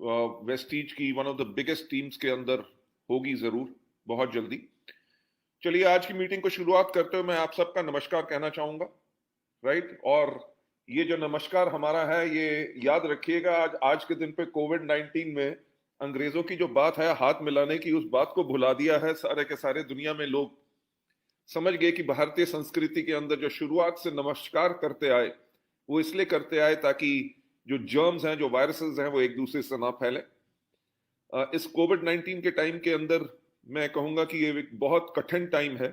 Vestige की one of the biggest teams के अंदर होगी जरूर बहुत जल्दी। चलिए आज की मीटिंग को शुरुआत करते हुए मैं आप सबका नमस्कार कहना चाहूंगा, राइट। और ये जो नमस्कार हमारा है ये याद रखिएगा, आज आज के दिन पे कोविड-19 में अंग्रेजों की जो बात है हाथ मिलाने की, उस बात को भुला दिया है सारे के सारे दुनिया में लोग। समझ गए कि भारतीय संस्कृति के अंदर जो शुरुआत से नमस्कार करते आए वो इसलिए करते आए ताकि जो जर्म्स हैं, जो वायरसेस हैं, वो एक दूसरे से ना फैले। इस कोविड-19 के टाइम के अंदर मैं कहूंगा कि ये एक बहुत कठिन टाइम है।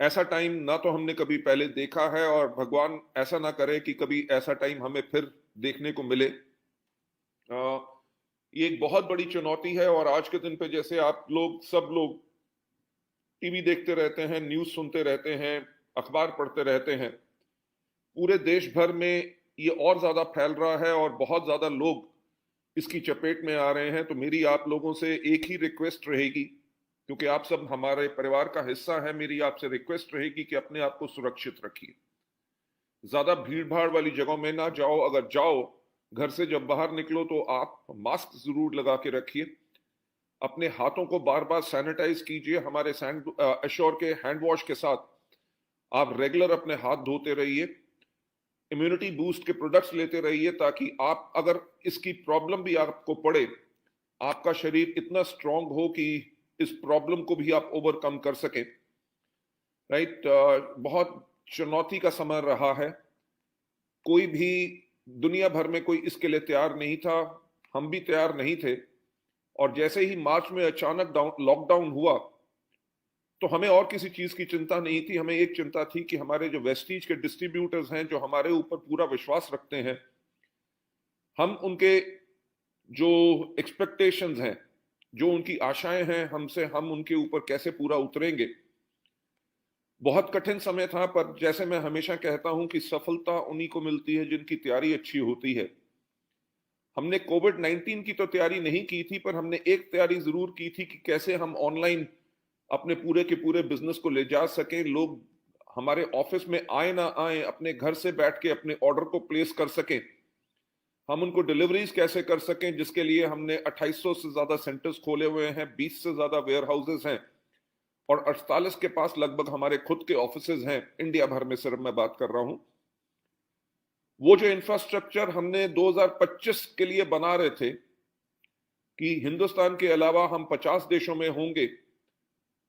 ऐसा टाइम ना तो हमने कभी पहले देखा है और भगवान ऐसा ना करे कि कभी ऐसा टाइम हमें फिर देखने को मिले। ये एक बहुत बड़ी चुनौती है और आज के दिन पे जैसे आप लोग सब लोग टीवी देखते रहते हैं, न्यूज सुनते रहते हैं, अखबार पढ़ते रहते हैं, पूरे देश भर में ये और ज्यादा फैल रहा है और बहुत ज्यादा लोग इसकी चपेट में आ रहे हैं। तो मेरी आप लोगों से एक ही रिक्वेस्ट रहेगी, क्योंकि आप सब हमारे परिवार का हिस्सा है, मेरी आपसे रिक्वेस्ट रहेगी कि अपने आप को सुरक्षित रखिए। ज्यादा भीड़ भाड़ वाली जगहों में ना जाओ, अगर जाओ घर से जब बाहर निकलो तो आप मास्क जरूर लगा के रखिए। अपने हाथों को बार बार सैनिटाइज कीजिए, हमारे एश्योर के हैंड वॉश के साथ आप रेगुलर अपने हाथ धोते रहिए। इम्यूनिटी बूस्ट के प्रोडक्ट्स लेते रहिए ताकि आप अगर इसकी प्रॉब्लम भी आपको पड़े, आपका शरीर इतना स्ट्रांग हो कि इस प्रॉब्लम को भी आप ओवरकम कर सकें, राइट। बहुत चुनौती का समय रहा है, कोई भी दुनिया भर में कोई इसके लिए तैयार नहीं था, हम भी तैयार नहीं थे। और जैसे ही मार्च में अचानक लॉकडाउन हुआ तो हमें और किसी चीज की चिंता नहीं थी, हमें एक चिंता थी कि हमारे जो वेस्टीज के डिस्ट्रीब्यूटर्स हैं, जो हमारे ऊपर पूरा विश्वास रखते हैं, हम उनके जो एक्सपेक्टेशंस हैं, जो उनकी आशाएं हैं हमसे, हम उनके ऊपर कैसे पूरा उतरेंगे। बहुत कठिन समय था, पर जैसे मैं हमेशा कहता हूं कि सफलता उन्हीं को मिलती है जिनकी तैयारी अच्छी होती है। हमने कोविड-19 की तो तैयारी नहीं की थी, पर हमने एक तैयारी जरूर की थी कि कैसे हम ऑनलाइन अपने पूरे के पूरे बिजनेस को ले जा सकें, लोग हमारे ऑफिस में आए ना आए, अपने घर से बैठ के अपने ऑर्डर को प्लेस कर सकें, हम उनको डिलीवरीज कैसे कर सकें, जिसके लिए हमने 2800 से ज्यादा सेंटर्स खोले हुए हैं, 20 से ज्यादा वेयर हाउसेज हैं और 48 के पास लगभग हमारे खुद के ऑफिसेज हैं इंडिया भर में, सिर्फ मैं बात कर रहा हूं। वो जो इंफ्रास्ट्रक्चर हमने 2025 के लिए बना रहे थे कि हिंदुस्तान के अलावा हम 50 देशों में होंगे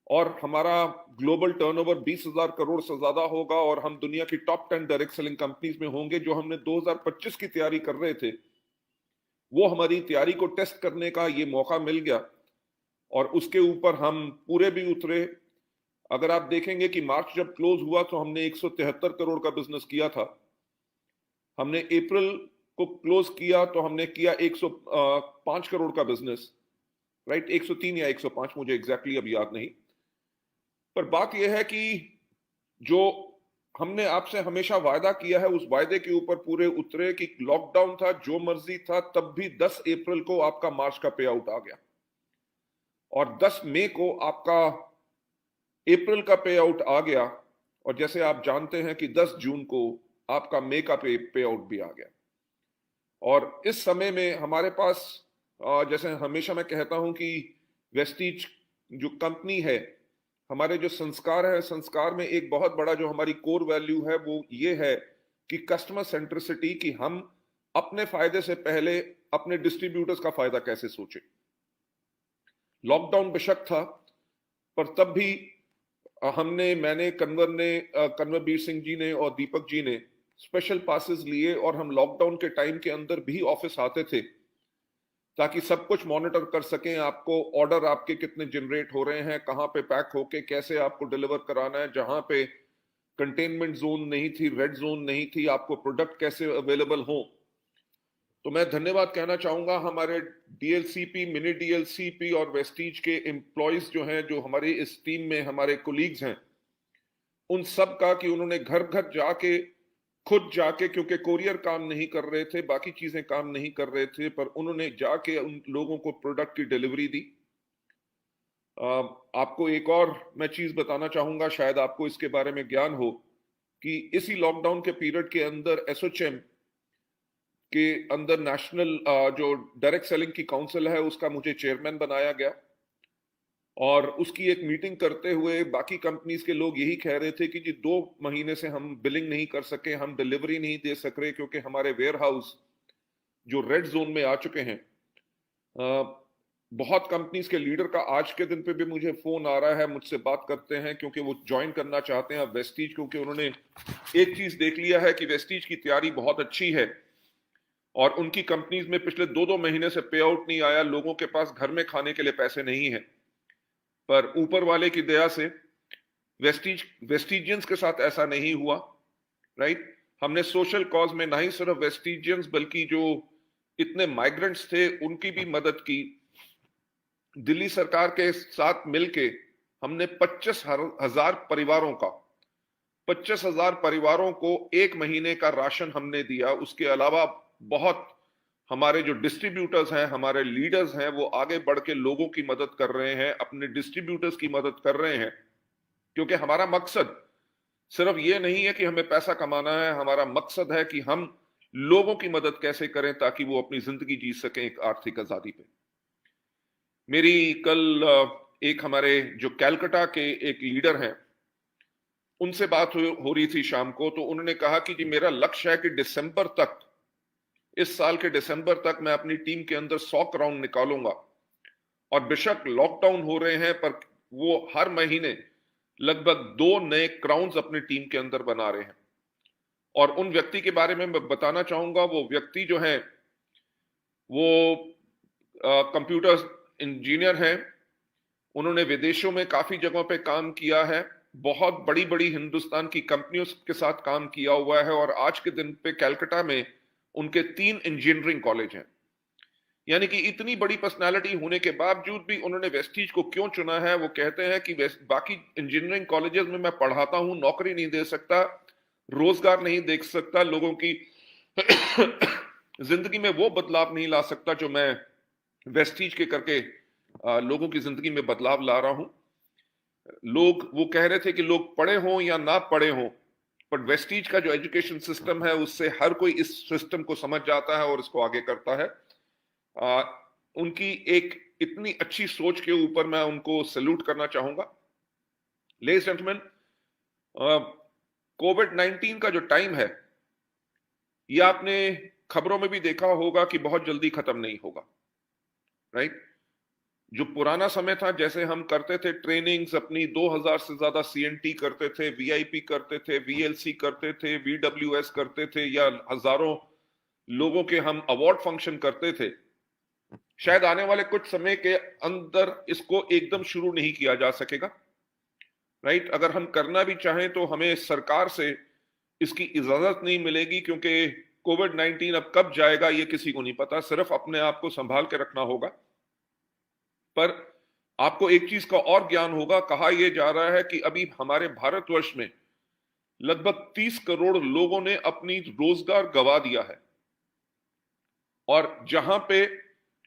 और हमारा ग्लोबल टर्नओवर 20,000 करोड़ से ज्यादा होगा और हम दुनिया की टॉप 10 डायरेक्ट सेलिंग कंपनीज में होंगे, जो हमने 2025 की तैयारी कर रहे थे, वो हमारी तैयारी को टेस्ट करने का ये मौका मिल गया और उसके ऊपर हम पूरे भी उतरे। अगर आप देखेंगे कि मार्च जब क्लोज हुआ तो हमने 173 करोड़ का बिजनेस किया था, हमने अप्रैल को क्लोज किया तो हमने किया 105 करोड़ का बिजनेस, राइट, 103 या 105, मुझे एग्जैक्टली अब याद नहीं। पर बात यह है कि जो हमने आपसे हमेशा वायदा किया है उस वायदे के ऊपर पूरे उतरे कि लॉकडाउन था, जो मर्जी था, तब भी 10 अप्रैल को आपका मार्च का पे आउट आ गया और 10 मई को आपका अप्रैल का पे आउट आ गया और जैसे आप जानते हैं कि 10 जून को आपका मई का पे आउट भी आ गया। और इस समय में हमारे पास जैसे हमेशा मैं कहता हूं कि वेस्टीज जो कंपनी है, हमारे जो संस्कार है, संस्कार में एक बहुत बड़ा जो हमारी कोर वैल्यू है वो ये है कि कस्टमर सेंट्रिसिटी, कि हम अपने फायदे से पहले अपने डिस्ट्रीब्यूटर्स का फायदा कैसे सोचें। लॉकडाउन बेशक था, पर तब भी मैंने कन्वरवीर सिंह जी ने और दीपक जी ने स्पेशल पासेस लिए और हम लॉकडाउन के टाइम के अंदर भी ऑफिस आते थे ताकि सब कुछ मॉनिटर कर सकें, आपको ऑर्डर आपके कितने जनरेट हो रहे हैं, कहां पे पैक होके कैसे आपको डिलीवर कराना है, जहां पे कंटेनमेंट जोन नहीं थी, रेड जोन नहीं थी, आपको प्रोडक्ट कैसे अवेलेबल हो। तो मैं धन्यवाद कहना चाहूंगा हमारे डीएलसीपी, मिनी डीएलसीपी और वेस्टीज के एम्प्लॉयज जो हैं, जो हमारे इस टीम में हमारे कोलीग्स हैं, उन सब का, कि उन्होंने घर घर जाके, खुद जाके, क्योंकि कोरियर काम नहीं कर रहे थे, बाकी चीजें काम नहीं कर रहे थे, पर उन्होंने जाके उन लोगों को प्रोडक्ट की डिलीवरी दी। आपको एक और मैं चीज बताना चाहूंगा, शायद आपको इसके बारे में ज्ञान हो, कि इसी लॉकडाउन के पीरियड के अंदर एसोचेम के अंदर नेशनल जो डायरेक्ट सेलिंग की काउंसिल है उसका मुझे चेयरमैन बनाया गया, और उसकी एक मीटिंग करते हुए बाकी कंपनीज के लोग यही कह रहे थे कि जी 2 महीने से हम बिलिंग नहीं कर सके, हम डिलीवरी नहीं दे सक रहे क्योंकि हमारे वेयर हाउस जो रेड जोन में आ चुके हैं। बहुत कंपनीज के लीडर का आज के दिन पे भी मुझे फोन आ रहा है, मुझसे बात करते हैं क्योंकि वो ज्वाइन करना चाहते हैं वेस्टीज, क्योंकि उन्होंने एक चीज देख लिया है कि वेस्टीज की तैयारी बहुत अच्छी है और उनकी कंपनीज में पिछले 2-2 महीने से पे आउट नहीं आया, लोगों के पास घर में खाने के लिए पैसे नहीं है। पर ऊपर वाले की दया से वेस्टिजियंस के साथ ऐसा नहीं हुआ, राइट। हमने सोशल कॉज में ना ही सिर्फ वेस्टिजियंस बल्कि जो इतने माइग्रेंट्स थे उनकी भी मदद की। दिल्ली सरकार के साथ मिलके हमने 25,000 परिवारों का 25,000 परिवारों को 1 महीने का राशन हमने दिया। उसके अलावा बहुत हमारे जो डिस्ट्रीब्यूटर्स हैं, हमारे लीडर्स हैं, वो आगे बढ़ के लोगों की मदद कर रहे हैं, अपने डिस्ट्रीब्यूटर्स की मदद कर रहे हैं, क्योंकि हमारा मकसद सिर्फ ये नहीं है कि हमें पैसा कमाना है, हमारा मकसद है कि हम लोगों की मदद कैसे करें ताकि वो अपनी जिंदगी जी सकें एक आर्थिक आजादी पे। मेरी कल एक हमारे जो कैलकाटा के एक लीडर हैं उनसे बात हो रही थी शाम को, तो उन्होंने कहा कि जी मेरा लक्ष्य है कि दिसंबर तक, इस साल के दिसंबर तक मैं अपनी टीम के अंदर 100 क्राउन निकालूंगा। और बेशक लॉकडाउन हो रहे हैं पर वो हर महीने लगभग 2 नए क्राउन्स अपनी टीम के अंदर बना रहे हैं। और उन व्यक्ति के बारे में मैं बताना चाहूंगा, वो व्यक्ति जो है वो कंप्यूटर इंजीनियर हैं, उन्होंने विदेशों में काफी जगहों पे काम किया है, बहुत बड़ी बड़ी हिंदुस्तान की कंपनियों के साथ काम किया हुआ है, और आज के दिन पे कलकत्ता में उनके 3 इंजीनियरिंग कॉलेज हैं। यानी कि इतनी बड़ी पर्सनालिटी होने के बावजूद भी उन्होंने वेस्टीज को क्यों चुना है? वो कहते हैं कि बाकी इंजीनियरिंग कॉलेजेस में मैं पढ़ाता हूं, नौकरी नहीं दे सकता, रोजगार नहीं देख सकता, लोगों की जिंदगी में वो बदलाव नहीं ला सकता जो मैं वेस्टीज के करके लोगों की जिंदगी में बदलाव ला रहा हूं। लोग वो कह रहे थे कि लोग पढ़े हों या ना पढ़े हों, पर वेस्टीज का जो एजुकेशन सिस्टम है उससे हर कोई इस सिस्टम को समझ जाता है और इसको आगे करता है। उनकी एक इतनी अच्छी सोच के ऊपर मैं उनको सैल्यूट करना चाहूंगा। लेडीज एंड जेंटलमैन, कोविड-19 का जो टाइम है ये आपने खबरों में भी देखा होगा कि बहुत जल्दी खत्म नहीं होगा, राइट। जो पुराना समय था, जैसे हम करते थे ट्रेनिंग्स अपनी, 2000 से ज्यादा सीएनटी करते थे, वीआईपी करते थे, वीएलसी करते थे, वीडब्ल्यूएस करते थे, या हजारों लोगों के हम अवार्ड फंक्शन करते थे, शायद आने वाले कुछ समय के अंदर इसको एकदम शुरू नहीं किया जा सकेगा, राइट। अगर हम करना भी चाहें तो हमें सरकार से इसकी इजाजत नहीं मिलेगी, क्योंकि कोविड-19 अब कब जाएगा ये किसी को नहीं पता, सिर्फ अपने आप को संभाल के रखना होगा। पर आपको एक चीज का और ज्ञान होगा, कहा यह जा रहा है कि अभी हमारे भारतवर्ष में लगभग 30 करोड़ लोगों ने अपनी रोजगार गंवा दिया है, और जहां पे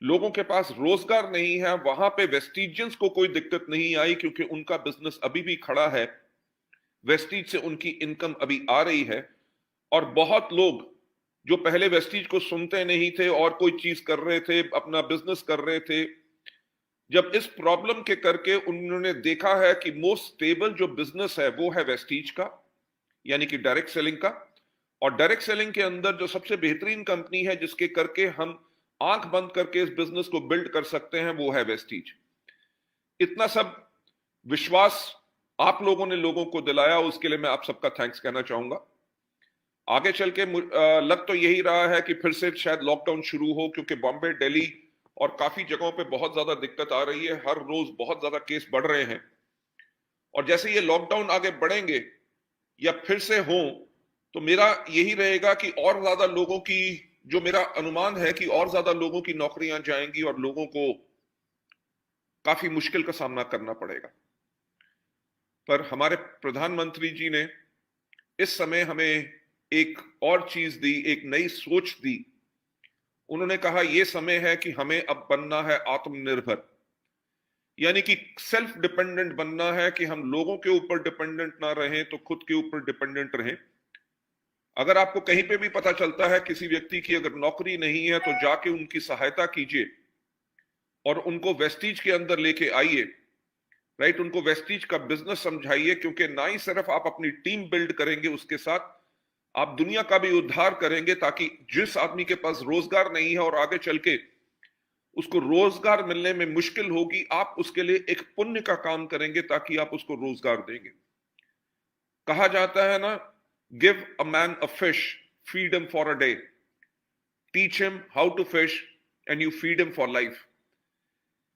लोगों के पास रोजगार नहीं है वहां पे वेस्टिजियंस को कोई दिक्कत नहीं आई, क्योंकि उनका बिजनेस अभी भी खड़ा है, वेस्टीज से उनकी इनकम अभी आ रही है। और बहुत लोग जो पहले वेस्टीज को सुनते नहीं थे और कोई चीज कर रहे थे, अपना बिजनेस कर रहे थे, जब इस प्रॉब्लम के करके उन्होंने देखा है कि मोस्ट स्टेबल जो बिजनेस है वो है वेस्टीज का, यानी कि डायरेक्ट सेलिंग का। और डायरेक्ट सेलिंग के अंदर जो सबसे बेहतरीन कंपनी है जिसके करके हम आंख बंद करके इस बिजनेस को बिल्ड कर सकते हैं, वो है वेस्टीज। इतना सब विश्वास आप लोगों ने लोगों को दिलाया, उसके लिए मैं आप सबका थैंक्स कहना चाहूंगा। आगे चल के लग तो यही रहा है कि फिर से शायद लॉकडाउन शुरू हो, क्योंकि बॉम्बे, दिल्ली और काफी जगहों पे बहुत ज्यादा दिक्कत आ रही है, हर रोज बहुत ज्यादा केस बढ़ रहे हैं। और जैसे ये लॉकडाउन आगे बढ़ेंगे या फिर से हो, तो मेरा यही रहेगा कि और ज्यादा लोगों की, जो मेरा अनुमान है कि और ज्यादा लोगों की नौकरियां जाएंगी और लोगों को काफी मुश्किल का सामना करना पड़ेगा। पर हमारे प्रधानमंत्री जी ने इस समय हमें एक और चीज दी, एक नई सोच दी। उन्होंने कहा यह समय है कि हमें अब बनना है आत्मनिर्भर, यानी कि सेल्फ डिपेंडेंट बनना है, कि हम लोगों के ऊपर डिपेंडेंट ना रहें तो खुद के ऊपर डिपेंडेंट रहें। अगर आपको कहीं पे भी पता चलता है किसी व्यक्ति की अगर नौकरी नहीं है तो जाके उनकी सहायता कीजिए और उनको वेस्टीज के अंदर लेके आइए, राइट। उनको वेस्टीज का बिजनेस समझाइए, क्योंकि ना ही सिर्फ आप अपनी टीम बिल्ड करेंगे, उसके साथ आप दुनिया का भी उद्धार करेंगे, ताकि जिस आदमी के पास रोजगार नहीं है और आगे चल के उसको रोजगार मिलने में मुश्किल होगी, आप उसके लिए एक पुण्य का काम करेंगे ताकि आप उसको रोजगार देंगे। कहा जाता है ना, give a man a fish, feed him for a day, teach him how to fish and you feed him for life.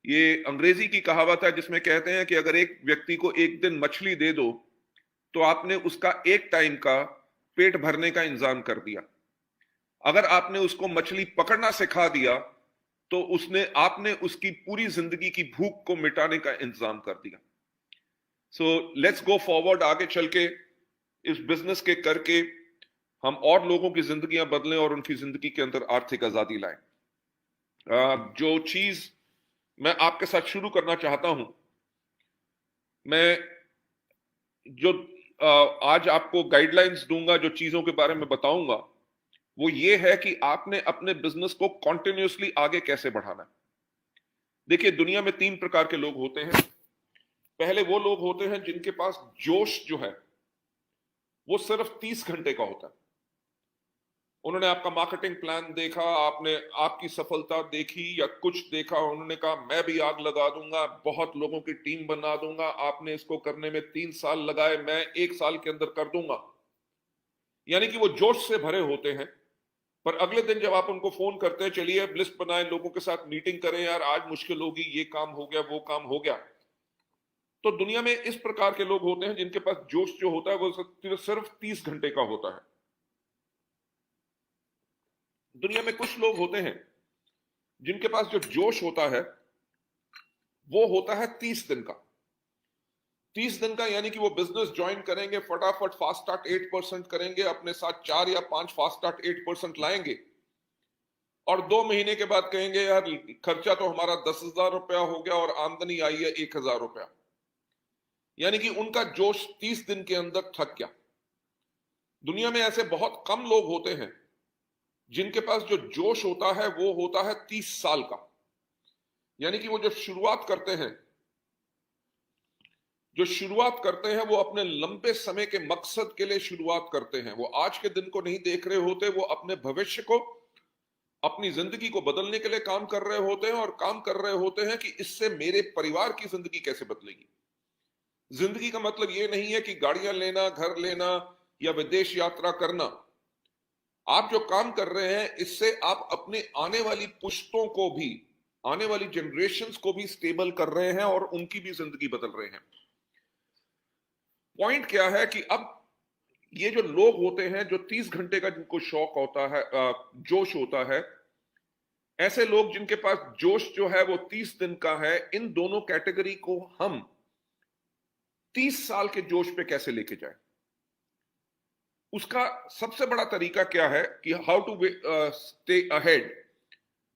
ये अंग्रेजी की कहावत है जिसमें कहते हैं कि अगर एक व्यक्ति को एक दिन मछली दे दो तो आपने उसका एक टाइम का पेट भरने का इंतजाम कर दिया। अगर आपने उसको मछली पकड़ना सिखा दिया तो आपने उसकी पूरी जिंदगी की भूख को मिटाने का इंतजाम कर दिया। सो लेट्स गो फॉरवर्ड, आगे चल के इस बिजनेस के करके हम और लोगों की जिंदगियां बदलें और उनकी जिंदगी के अंदर आर्थिक आजादी लाएं। जो चीज मैं आपके साथ शुरू करना चाहता हूं, मैं जो आज आपको गाइडलाइंस दूंगा, जो चीजों के बारे में बताऊंगा, वो ये है कि आपने अपने बिजनेस को कॉन्टिन्यूसली आगे कैसे बढ़ाना है। देखिए, दुनिया में 3 प्रकार के लोग होते हैं। पहले वो लोग होते हैं जिनके पास जोश जो है वो सिर्फ 30 घंटे का होता है। उन्होंने आपका मार्केटिंग प्लान देखा, आपने आपकी सफलता देखी या कुछ देखा, उन्होंने कहा मैं भी आग लगा दूंगा, बहुत लोगों की टीम बना दूंगा। आपने इसको करने में 3 साल लगाए, मैं 1 साल के अंदर कर दूंगा। यानी कि वो जोश से भरे होते हैं। पर अगले दिन जब आप उनको फोन करते हैं, चलिए अब लिस्ट बनाएं, लोगों के साथ मीटिंग करें, यार आज मुश्किल होगी, ये काम हो गया, वो काम हो गया। तो दुनिया में इस प्रकार के लोग होते हैं जिनके पास जोश जो होता है वो सिर्फ 30 घंटे का होता है। दुनिया में कुछ लोग होते हैं जिनके पास जो जोश होता है वो होता है 30 दिन का। 30 दिन का यानी कि वो बिजनेस ज्वाइन करेंगे, फटाफट फास्ट स्टार्ट 8% करेंगे, अपने साथ 4 या 5 फास्ट स्टार्ट 8% लाएंगे और 2 महीने के बाद कहेंगे यार खर्चा तो हमारा 10,000 रुपया हो गया और आमदनी आई है 1,000 रुपया। यानी कि उनका जोश 30 दिन के अंदर थक गया। दुनिया में ऐसे बहुत कम लोग होते हैं जिनके पास जो जोश होता है वो होता है 30 साल का। यानी कि वो जो शुरुआत करते हैं वो अपने लंबे समय के मकसद के लिए शुरुआत करते हैं। वो आज के दिन को नहीं देख रहे होते, वो अपने भविष्य को, अपनी जिंदगी को बदलने के लिए काम कर रहे होते हैं और काम कर रहे होते हैं कि इससे मेरे परिवार की जिंदगी कैसे बदलेगी। जिंदगी का मतलब ये नहीं है कि गाड़ियां लेना, घर लेना या विदेश यात्रा करना। आप जो काम कर रहे हैं इससे आप अपने आने वाली पुश्तों को भी, आने वाली जनरेशन्स को भी स्टेबल कर रहे हैं और उनकी भी जिंदगी बदल रहे हैं। पॉइंट क्या है कि अब ये जो लोग होते हैं जो 30 घंटे का जिनको शौक होता है, जोश होता है, ऐसे लोग जिनके पास जोश जो है वो 30 दिन का है, इन दोनों कैटेगरी को हम 30 साल के जोश पे कैसे लेके जाएं। उसका सबसे बड़ा तरीका क्या है कि हाउ टू स्टे अहेड,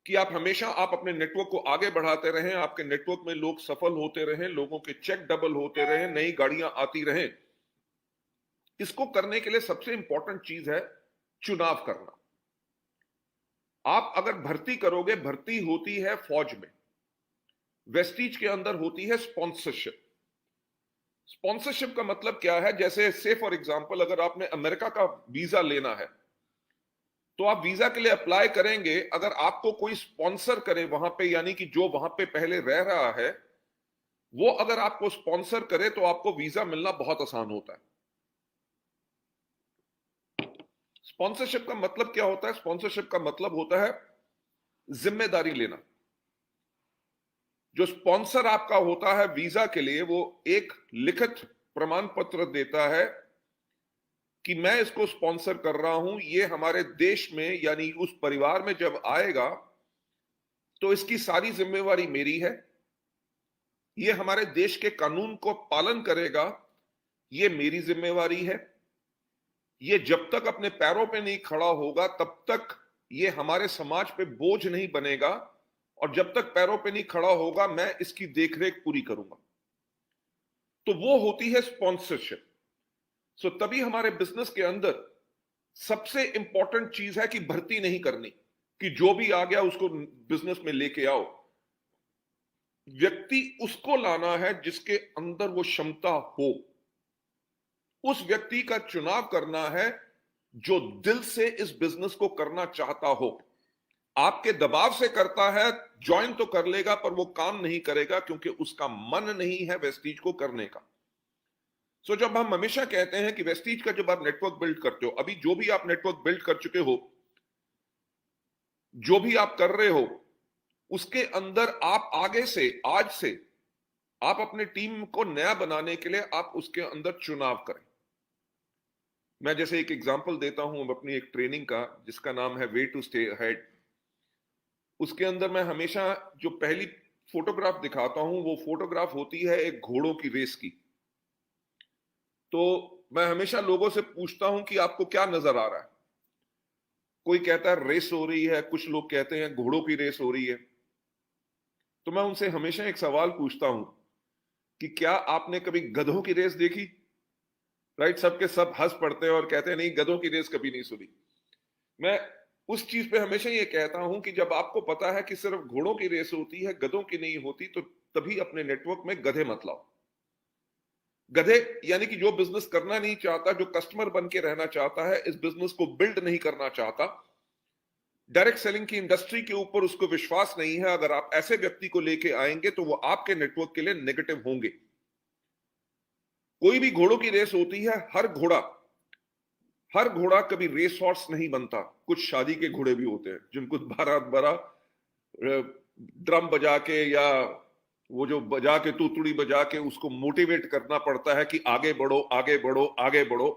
कि आप हमेशा अपने नेटवर्क को आगे बढ़ाते रहें, आपके नेटवर्क में लोग सफल होते रहें, लोगों के चेक डबल होते रहें, नई गाड़ियां आती रहें। इसको करने के लिए सबसे इंपॉर्टेंट चीज है चुनाव करना। आप अगर भर्ती करोगे, भर्ती होती है फौज में, वेस्टीज के अंदर होती है स्पॉन्सरशिप। स्पॉन्सरशिप का मतलब क्या है, जैसे से फॉर एग्जांपल अगर आपने अमेरिका का वीजा लेना है तो आप वीजा के लिए अप्लाई करेंगे, अगर आपको कोई स्पॉन्सर करे वहां पे, यानी कि जो वहां पे पहले रह रहा है वो अगर आपको स्पॉन्सर करे तो आपको वीजा मिलना बहुत आसान होता है। स्पॉन्सरशिप का मतलब क्या होता है? स्पॉन्सरशिप का मतलब होता है जिम्मेदारी लेना। जो स्पॉन्सर आपका होता है वीजा के लिए, वो एक लिखित प्रमाण पत्र देता है कि मैं इसको स्पॉन्सर कर रहा हूं, ये हमारे देश में यानी उस परिवार में जब आएगा तो इसकी सारी जिम्मेवारी मेरी है, ये हमारे देश के कानून को पालन करेगा, ये मेरी जिम्मेवारी है, ये जब तक अपने पैरों पे नहीं खड़ा होगा तब तक ये हमारे समाज पे बोझ नहीं बनेगा, और जब तक पैरों पे नहीं खड़ा होगा मैं इसकी देखरेख पूरी करूंगा। तो वो होती है स्पॉन्सरशिप। सो तभी हमारे बिजनेस के अंदर सबसे इंपॉर्टेंट चीज है कि भर्ती नहीं करनी, कि जो भी आ गया उसको बिजनेस में लेके आओ। व्यक्ति उसको लाना है जिसके अंदर वो क्षमता हो। उस व्यक्ति का चुनाव करना है जो दिल से इस बिजनेस को करना चाहता हो। आपके दबाव से करता है, ज्वाइन तो कर लेगा पर वो काम नहीं करेगा क्योंकि उसका मन नहीं है वेस्टीज को करने का। सो जब हम हमेशा कहते हैं कि वेस्टीज का जब आप नेटवर्क बिल्ड करते हो, अभी जो भी आप नेटवर्क बिल्ड कर चुके हो, जो भी आप कर रहे हो, उसके अंदर आप आगे से, आज से आप अपने टीम को नया बनाने के लिए आप उसके अंदर चुनाव करें। मैं जैसे एक एग्जांपल देता हूं अपनी एक ट्रेनिंग का जिसका नाम है वे टू स्टे अहेड। उसके अंदर मैं हमेशा जो पहली फोटोग्राफ दिखाता हूं वो फोटोग्राफ होती है एक घोड़ों की रेस की। तो मैं हमेशा लोगों से पूछता हूं कि आपको क्या नजर आ रहा है। कोई कहता है रेस हो रही है, कुछ लोग कहते हैं घोड़ों की रेस हो रही है। तो मैं उनसे हमेशा एक सवाल पूछता हूं कि क्या आपने कभी गधों की रेस देखी? राइट, सबके सब हंस पड़ते हैं और कहते हैं नहीं, गधों की रेस कभी नहीं सुनी। मैं उस चीज पे हमेशा ये कहता हूं कि जब आपको पता है कि सिर्फ घोड़ों की रेस होती है, गधों की नहीं होती, तो तभी अपने नेटवर्क में गधे मत लाओ। गधे यानी कि जो बिजनेस करना नहीं चाहता, जो कस्टमर बन के रहना चाहता है, इस बिजनेस को बिल्ड नहीं करना चाहता, डायरेक्ट सेलिंग की इंडस्ट्री के ऊपर उसको विश्वास नहीं है, अगर आप ऐसे व्यक्ति को लेके आएंगे तो वो आपके नेटवर्क के लिए नेगेटिव होंगे। कोई भी घोड़ों की रेस होती है, हर घोड़ा कभी रेस हॉर्स नहीं बनता। कुछ शादी के घोड़े भी होते हैं जिनको बारात बारात ड्रम बजा के या वो जो बजा के तूतड़ी बजा के उसको मोटिवेट करना पड़ता है कि आगे बढ़ो, आगे बढ़ो, आगे बढ़ो।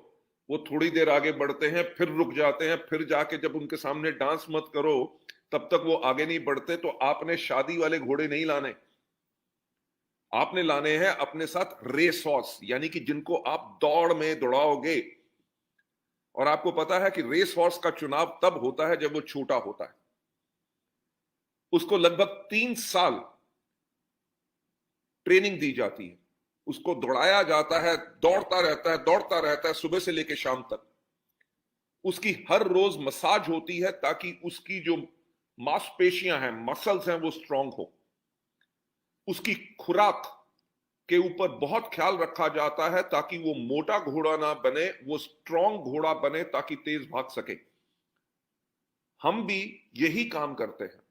वो थोड़ी देर आगे बढ़ते हैं, फिर रुक जाते हैं, फिर जाके जब उनके सामने डांस मत करो तब तक वो आगे नहीं बढ़ते। तो आपने शादी वाले घोड़े नहीं लाने, आपने लाने हैं अपने साथ रेस हॉर्स, यानी कि जिनको आप दौड़ में दौड़ाओगे। और आपको पता है कि रेस हॉर्स का चुनाव तब होता है जब वो छोटा होता है। उसको लगभग 3 साल ट्रेनिंग दी जाती है, उसको दौड़ाया जाता है, दौड़ता रहता है, दौड़ता रहता है सुबह से लेकर शाम तक। उसकी हर रोज मसाज होती है ताकि उसकी जो मांसपेशियां हैं, मसल्स हैं, वो स्ट्रांग हो। उसकी खुराक के ऊपर बहुत ख्याल रखा जाता है ताकि वो मोटा घोड़ा ना बने, वो स्ट्रांग घोड़ा बने ताकि तेज भाग सके। हम भी यही काम करते हैं।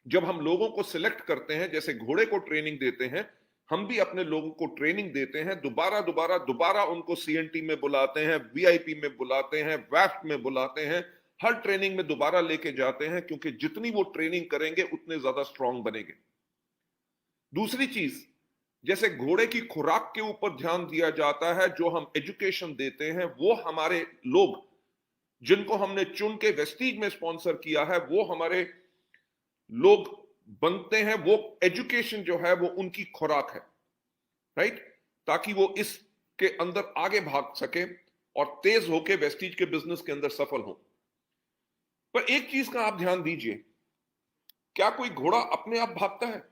जब हम लोगों को सिलेक्ट करते हैं, जैसे घोड़े को ट्रेनिंग देते हैं, हम भी अपने लोगों को ट्रेनिंग देते हैं, दोबारा दोबारा दोबारा उनको सीएनटी में बुलाते हैं, वीआईपी में बुलाते हैं, वैफ्ट में बुलाते हैं, हर ट्रेनिंग में दोबारा लेके जाते हैं, क्योंकि जितनी वो ट्रेनिंग करेंगे उतने ज्यादा स्ट्रांग बनेंगे। दूसरी चीज, जैसे घोड़े की खुराक के ऊपर ध्यान दिया जाता है, जो हम एजुकेशन देते हैं, वो हमारे लोग जिनको हमने चुन के वेस्टीज में स्पॉन्सर किया है, वो हमारे लोग बनते हैं। वो एजुकेशन जो है वो उनकी खुराक है, राइट, ताकि वो इसके अंदर आगे भाग सके और तेज होके वेस्टीज के बिजनेस के अंदर सफल हो। पर एक चीज का आप ध्यान दीजिए, क्या कोई घोड़ा अपने आप भागता है?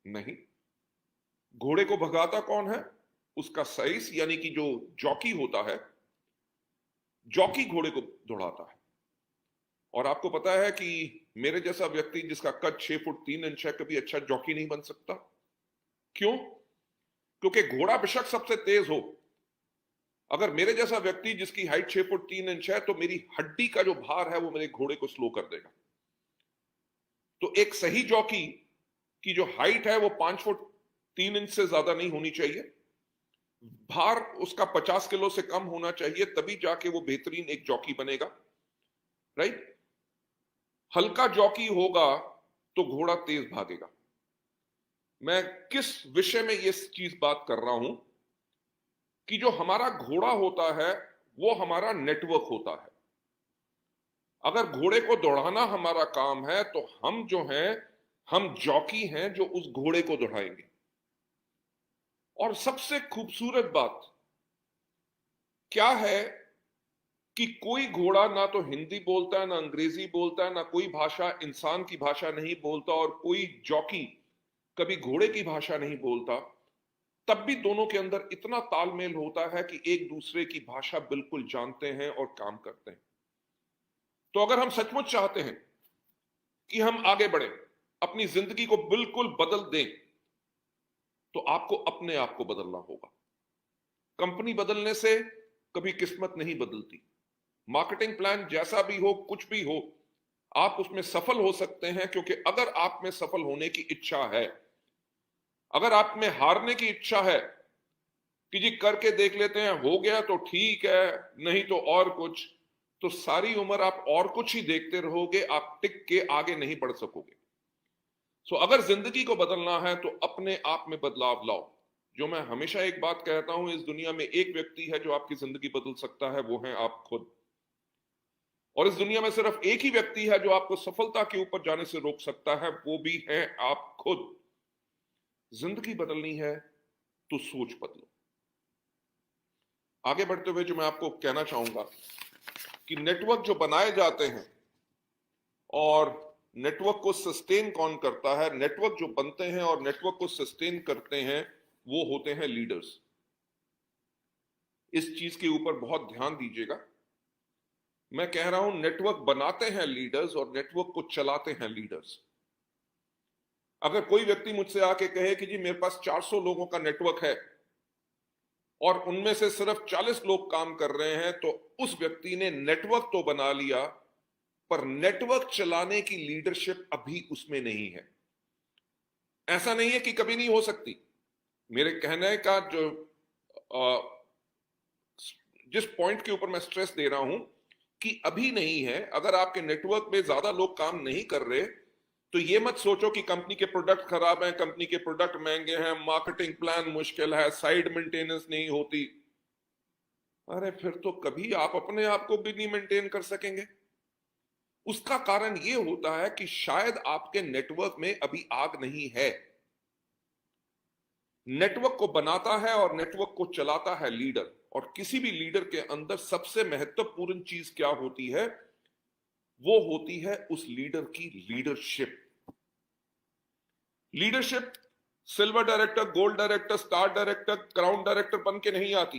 नहीं। घोड़े को भगाता कौन है? उसका सईस, यानी कि जो जॉकी होता है, जॉकी घोड़े को दौड़ाता है। और आपको पता है कि मेरे जैसा व्यक्ति जिसका कद 6 फुट 3 इंच है, कभी अच्छा जॉकी नहीं बन सकता। क्यों? क्योंकि घोड़ा बेशक सबसे तेज हो, अगर मेरे जैसा व्यक्ति जिसकी हाइट 6 फुट 3 इंच है, तो मेरी हड्डी का जो भार है वो मेरे घोड़े को स्लो कर देगा। तो एक सही जॉकी की जो हाइट है वो 5 फुट 3 इंच से ज्यादा नहीं होनी चाहिए, भार उसका 50 किलो से कम होना चाहिए, तभी जाके वो बेहतरीन एक जॉकी बनेगा, राइट। हल्का जॉकी होगा तो घोड़ा तेज भागेगा। मैं किस विषय में ये चीज बात कर रहा हूं कि जो हमारा घोड़ा होता है वो हमारा नेटवर्क होता है। अगर घोड़े को दौड़ाना हमारा काम है तो हम जो हैं, हम जॉकी हैं जो उस घोड़े को दौड़ाएंगे। और सबसे खूबसूरत बात क्या है कि कोई घोड़ा ना तो हिंदी बोलता है, ना अंग्रेजी बोलता है, ना कोई भाषा इंसान की भाषा नहीं बोलता, और कोई जॉकी कभी घोड़े की भाषा नहीं बोलता। तब भी दोनों के अंदर इतना तालमेल होता है कि एक दूसरे की भाषा बिल्कुल जानते हैं और काम करते हैं। तो अगर हम सचमुच चाहते हैं कि हम आगे बढ़े, अपनी जिंदगी को बिल्कुल बदल दें, तो आपको अपने आप को बदलना होगा। कंपनी बदलने से कभी किस्मत नहीं बदलती। मार्केटिंग प्लान जैसा भी हो, कुछ भी हो, आप उसमें सफल हो सकते हैं, क्योंकि अगर आप में सफल होने की इच्छा है, अगर आप में हारने की इच्छा है कि जी करके देख लेते हैं, हो गया तो ठीक है, नहीं तो और कुछ, तो सारी उम्र आप और कुछ ही देखते रहोगे, आप टिक के आगे नहीं बढ़ सकोगे। सो अगर जिंदगी को बदलना है तो अपने आप में बदलाव लाओ। जो मैं हमेशा एक बात कहता हूं, इस दुनिया में एक व्यक्ति है जो आपकी जिंदगी बदल सकता है, वो है आप खुद। और इस दुनिया में सिर्फ एक ही व्यक्ति है जो आपको सफलता के ऊपर जाने से रोक सकता है, वो भी है आप खुद। जिंदगी बदलनी है तो सोच बदलो। आगे बढ़ते हुए जो मैं आपको कहना चाहूंगा कि नेटवर्क जो बनाए जाते हैं और नेटवर्क को सस्टेन कौन करता है, नेटवर्क जो बनते हैं और नेटवर्क को सस्टेन करते हैं, वो होते हैं लीडर्स। इस चीज के ऊपर बहुत ध्यान दीजिएगा। मैं कह रहा हूं नेटवर्क बनाते हैं लीडर्स और नेटवर्क को चलाते हैं लीडर्स। अगर कोई व्यक्ति मुझसे आके कहे कि जी मेरे पास 400 लोगों का नेटवर्क है और उनमें से सिर्फ 40 लोग काम कर रहे हैं, तो उस व्यक्ति ने नेटवर्क तो बना लिया, पर नेटवर्क चलाने की लीडरशिप अभी उसमें नहीं है। ऐसा नहीं है कि कभी नहीं हो सकती। मेरे कहने का जो जिस पॉइंट के ऊपर मैं स्ट्रेस दे रहा हूं कि अभी नहीं है, अगर आपके नेटवर्क में ज्यादा लोग काम नहीं कर रहे, तो ये मत सोचो कि कंपनी के प्रोडक्ट खराब हैं, कंपनी के प्रोडक्ट महंगे हैं, मार्केटिंग प्लान मुश्किल है, साइड मेंटेनेंस नहीं होती। अरे फिर तो कभी आप अपने आप को भी नहीं मेंटेन कर सकेंगे। उसका कारण यह होता है कि शायद आपके नेटवर्क में अभी आग नहीं है। नेटवर्क को बनाता है और नेटवर्क को चलाता है लीडर। और किसी भी लीडर के अंदर सबसे महत्वपूर्ण चीज क्या होती है? वो होती है उस लीडर की leadership. Leadership silver director, gold director, star director, crown director बन के नहीं आती।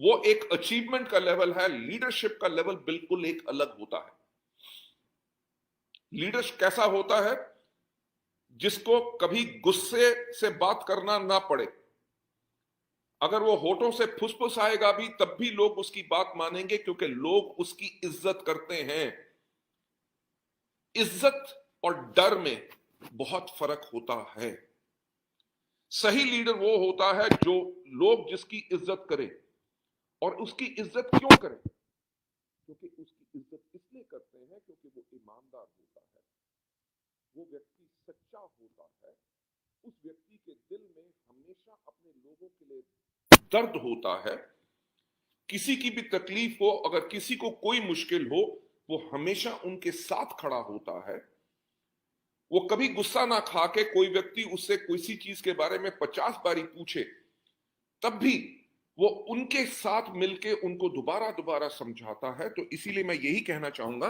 वो एक अचीवमेंट का लेवल है। लीडरशिप का लेवल बिल्कुल एक अलग होता है। लीडर कैसा होता है? जिसको कभी गुस्से से बात करना ना पड़े। अगर वो होठों से फुसफुस आएगा भी, तब भी लोग उसकी बात मानेंगे, क्योंकि लोग उसकी इज्जत करते हैं। इज्जत और डर में बहुत फर्क होता है। सही लीडर वो होता है जो लोग जिसकी इज्जत करें। और उसकी इज्जत क्यों करें? क्योंकि उसकी इज्जत इसलिए करते हैं क्योंकि वो ईमानदार होता है, वो व्यक्ति सच्चा होता है। उस व्यक्ति के दिल में हमेशा अपने लोगों के लिए दर्द होता है। किसी की भी तकलीफ हो, अगर किसी को कोई मुश्किल हो, वो हमेशा उनके साथ खड़ा होता है। वो कभी गुस्सा ना खा के, कोई व्यक्ति उससे किसी चीज के बारे में 50 बारी पूछे, तब भी वो उनके साथ मिलके उनको दोबारा दोबारा समझाता है। तो इसीलिए मैं यही कहना चाहूंगा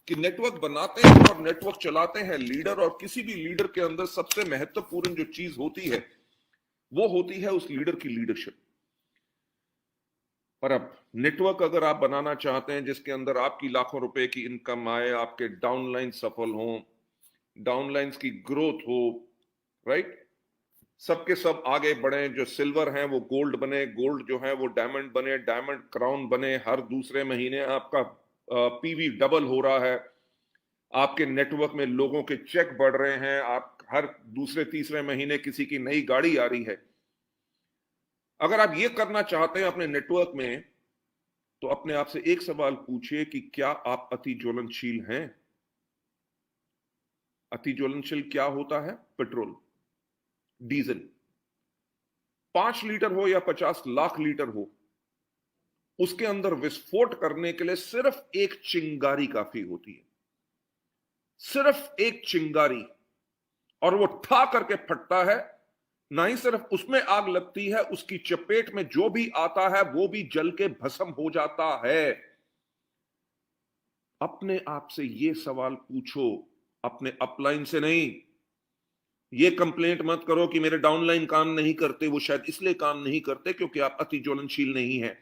कि नेटवर्क बनाते हैं और नेटवर्क चलाते हैं लीडर। और किसी भी लीडर के अंदर सबसे महत्वपूर्ण जो चीज होती है, वो होती है उस लीडर की लीडरशिप। पर अब नेटवर्क अगर आप बनाना चाहते हैं जिसके अंदर आपकी लाखों रुपए की इनकम आए, आपके डाउनलाइन सफल हों, डाउनलाइंस की ग्रोथ हो, राइट, सबके सब आगे बढ़े, जो सिल्वर हैं वो गोल्ड बने, गोल्ड जो है वो डायमंड बने, डायमंड क्राउन बने, हर दूसरे महीने आपका पीवी डबल हो रहा है, आपके नेटवर्क में लोगों के चेक बढ़ रहे हैं, आप हर दूसरे तीसरे महीने किसी की नई गाड़ी आ रही है। अगर आप ये करना चाहते हैं अपने नेटवर्क में, तो अपने आप से एक सवाल पूछिए कि क्या आप अति ज्वलनशील हैं? अति ज्वलनशील क्या होता है? Petrol, diesel. 5 लीटर हो या 50 लाख लीटर हो, उसके अंदर विस्फोट करने के लिए सिर्फ एक चिंगारी काफी होती है। सिर्फ एक चिंगारी, और वो ठा करके फटता है। ना ही सिर्फ उसमें आग लगती है, उसकी चपेट में जो भी आता है वो भी जल के भस्म हो जाता है। अपने आप से ये सवाल पूछो, अपने अपलाइन से नहीं, ये कंप्लेंट मत करो कि मेरे डाउनलाइन काम नहीं करते, वो शायद इसलिए काम नहीं करते क्योंकि आप अति ज्वलनशील नहीं है।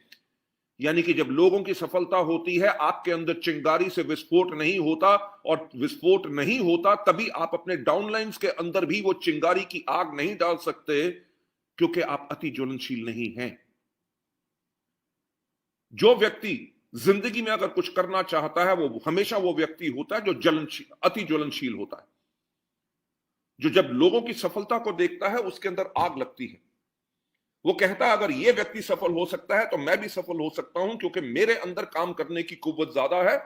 यानी कि जब लोगों की सफलता होती है, आपके अंदर चिंगारी से विस्फोट नहीं होता, और विस्फोट नहीं होता तभी आप अपने डाउनलाइंस के अंदर भी वो चिंगारी की आग नहीं डाल सकते, क्योंकि आप अति ज्वलनशील नहीं हैं। जो व्यक्ति जिंदगी में अगर कुछ करना चाहता है, वो हमेशा वो व्यक्ति होता है जो अति ज्वलनशील होता है, जो जब लोगों की सफलता को देखता है उसके अंदर आग लगती है। वो कहता है अगर ये व्यक्ति सफल हो सकता है तो मैं भी सफल हो सकता हूं, क्योंकि मेरे अंदर काम करने की कुव्वत ज्यादा है,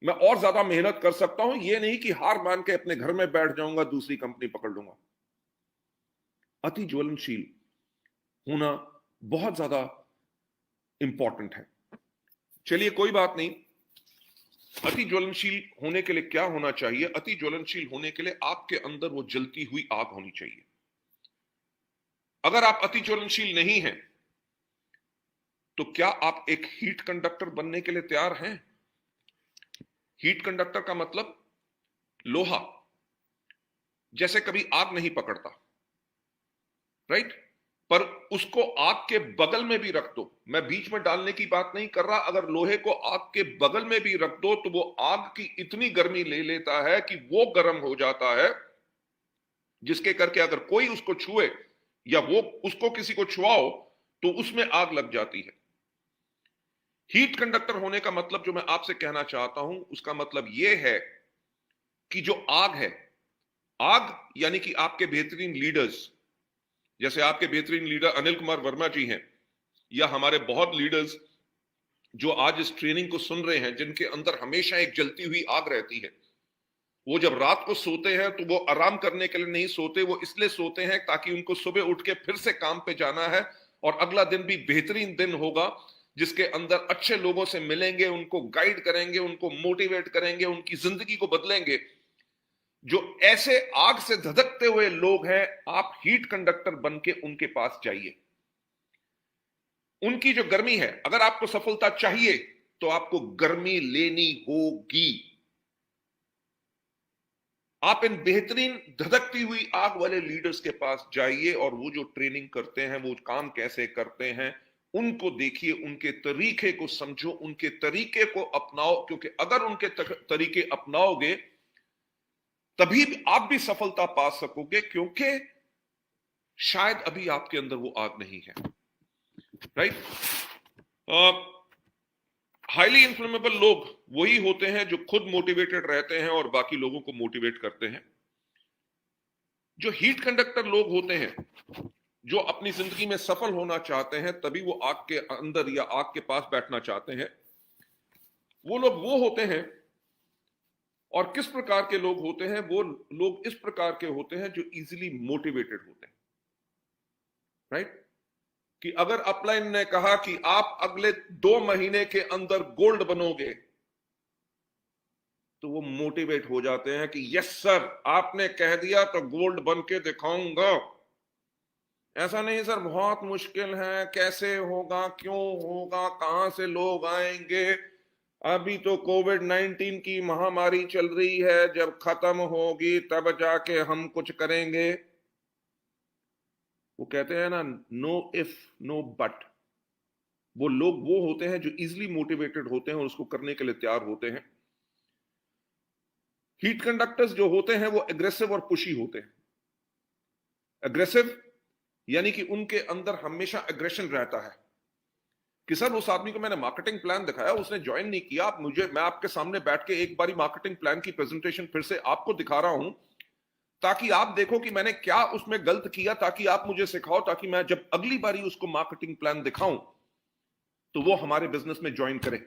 मैं और ज्यादा मेहनत कर सकता हूं। ये नहीं कि हार मान के अपने घर में बैठ जाऊंगा, दूसरी कंपनी पकड़ लूंगा। अति ज्वलनशील होना बहुत ज्यादा इंपॉर्टेंट है। चलिए कोई बात नहीं, अति ज्वलनशील होने के लिए क्या होना चाहिए? अति ज्वलनशील होने के लिए आपके अंदर वो जलती हुई आग होनी चाहिए। अगर आप अति ज्वलनशील नहीं हैं तो क्या आप एक हीट कंडक्टर बनने के लिए तैयार हैं? हीट कंडक्टर का मतलब लोहा जैसे कभी आग नहीं पकड़ता, राइट? पर उसको आग के बगल में भी रख दो, मैं बीच में डालने की बात नहीं कर रहा, अगर लोहे को आग के बगल में भी रख दो तो वो आग की इतनी गर्मी ले लेता है कि वो गर्म हो जाता है, जिसके करके अगर कोई उसको छुए या वो उसको किसी को छुआओ तो उसमें आग लग जाती है। हीट कंडक्टर होने का मतलब जो मैं आपसे कहना चाहता हूं, उसका मतलब यह है कि जो आग है, आग यानी कि आपके बेहतरीन लीडर्स, जैसे आपके बेहतरीन लीडर अनिल कुमार वर्मा जी हैं, या हमारे बहुत लीडर्स जो आज इस ट्रेनिंग को सुन रहे हैं, जिनके अंदर हमेशा एक जलती हुई आग रहती है। वो जब रात को सोते हैं तो वो आराम करने के लिए नहीं सोते, वो इसलिए सोते हैं ताकि उनको सुबह उठ के फिर से काम पे जाना है और अगला दिन भी बेहतरीन दिन होगा, जिसके अंदर अच्छे लोगों से मिलेंगे, उनको गाइड करेंगे, उनको मोटिवेट करेंगे, उनकी जिंदगी को बदलेंगे। जो ऐसे आग से धधकते हुए लोग हैं, आप हीट कंडक्टर बन के उनके पास जाइए। उनकी जो गर्मी है, अगर आपको सफलता चाहिए तो आपको गर्मी लेनी होगी। आप इन बेहतरीन धधकती हुई आग वाले लीडर्स के पास जाइए और वो जो ट्रेनिंग करते हैं, वो काम कैसे करते हैं, उनको देखिए, उनके तरीके को समझो, उनके तरीके को अपनाओ, क्योंकि अगर उनके तरीके अपनाओगे तभी आप भी सफलता पा सकोगे, क्योंकि शायद अभी आपके अंदर वो आग नहीं है, राइट? हाईली इन्फ्लेमेबल लोग वही होते हैं जो खुद मोटिवेटेड रहते हैं और बाकी लोगों को मोटिवेट करते हैं। जो हीट कंडक्टर लोग होते हैं, जो अपनी जिंदगी में सफल होना चाहते हैं, तभी वो आग के अंदर या आग के पास बैठना चाहते हैं, वो लोग वो होते हैं। और किस प्रकार के लोग होते हैं? वो लोग इस प्रकार के होते हैं जो इजीली मोटिवेटेड होते हैं, राइट? कि अगर अपलाइन ने कहा कि आप अगले 2 महीने के अंदर गोल्ड बनोगे, तो वो मोटिवेट हो जाते हैं कि यस सर, आपने कह दिया तो गोल्ड बन के दिखाऊंगा। ऐसा नहीं सर, बहुत मुश्किल है, कैसे होगा, क्यों होगा, कहां से लोग आएंगे, अभी तो कोविड-19 की महामारी चल रही है, जब खत्म होगी तब जाके हम कुछ करेंगे। वो कहते हैं ना, नो इफ नो बट। वो लोग वो होते हैं जो इजीली मोटिवेटेड होते हैं और उसको करने के लिए तैयार होते हैं। हीट कंडक्टर्स जो होते हैं वो एग्रेसिव और पुशी होते हैं। एग्रेसिव यानी कि उनके अंदर हमेशा एग्रेशन रहता है कि सर, उस आदमी को मैंने मार्केटिंग प्लान दिखाया, उसने ज्वाइन नहीं किया, मैं आपके सामने बैठ के एक बारी मार्केटिंग प्लान की प्रेजेंटेशन फिर से आपको दिखा रहा हूं, ताकि आप देखो कि मैंने क्या उसमें गलत किया, ताकि आप मुझे सिखाओ, ताकि मैं जब अगली बारी उसको मार्केटिंग प्लान दिखाऊं तो वो हमारे बिजनेस में ज्वाइन करे।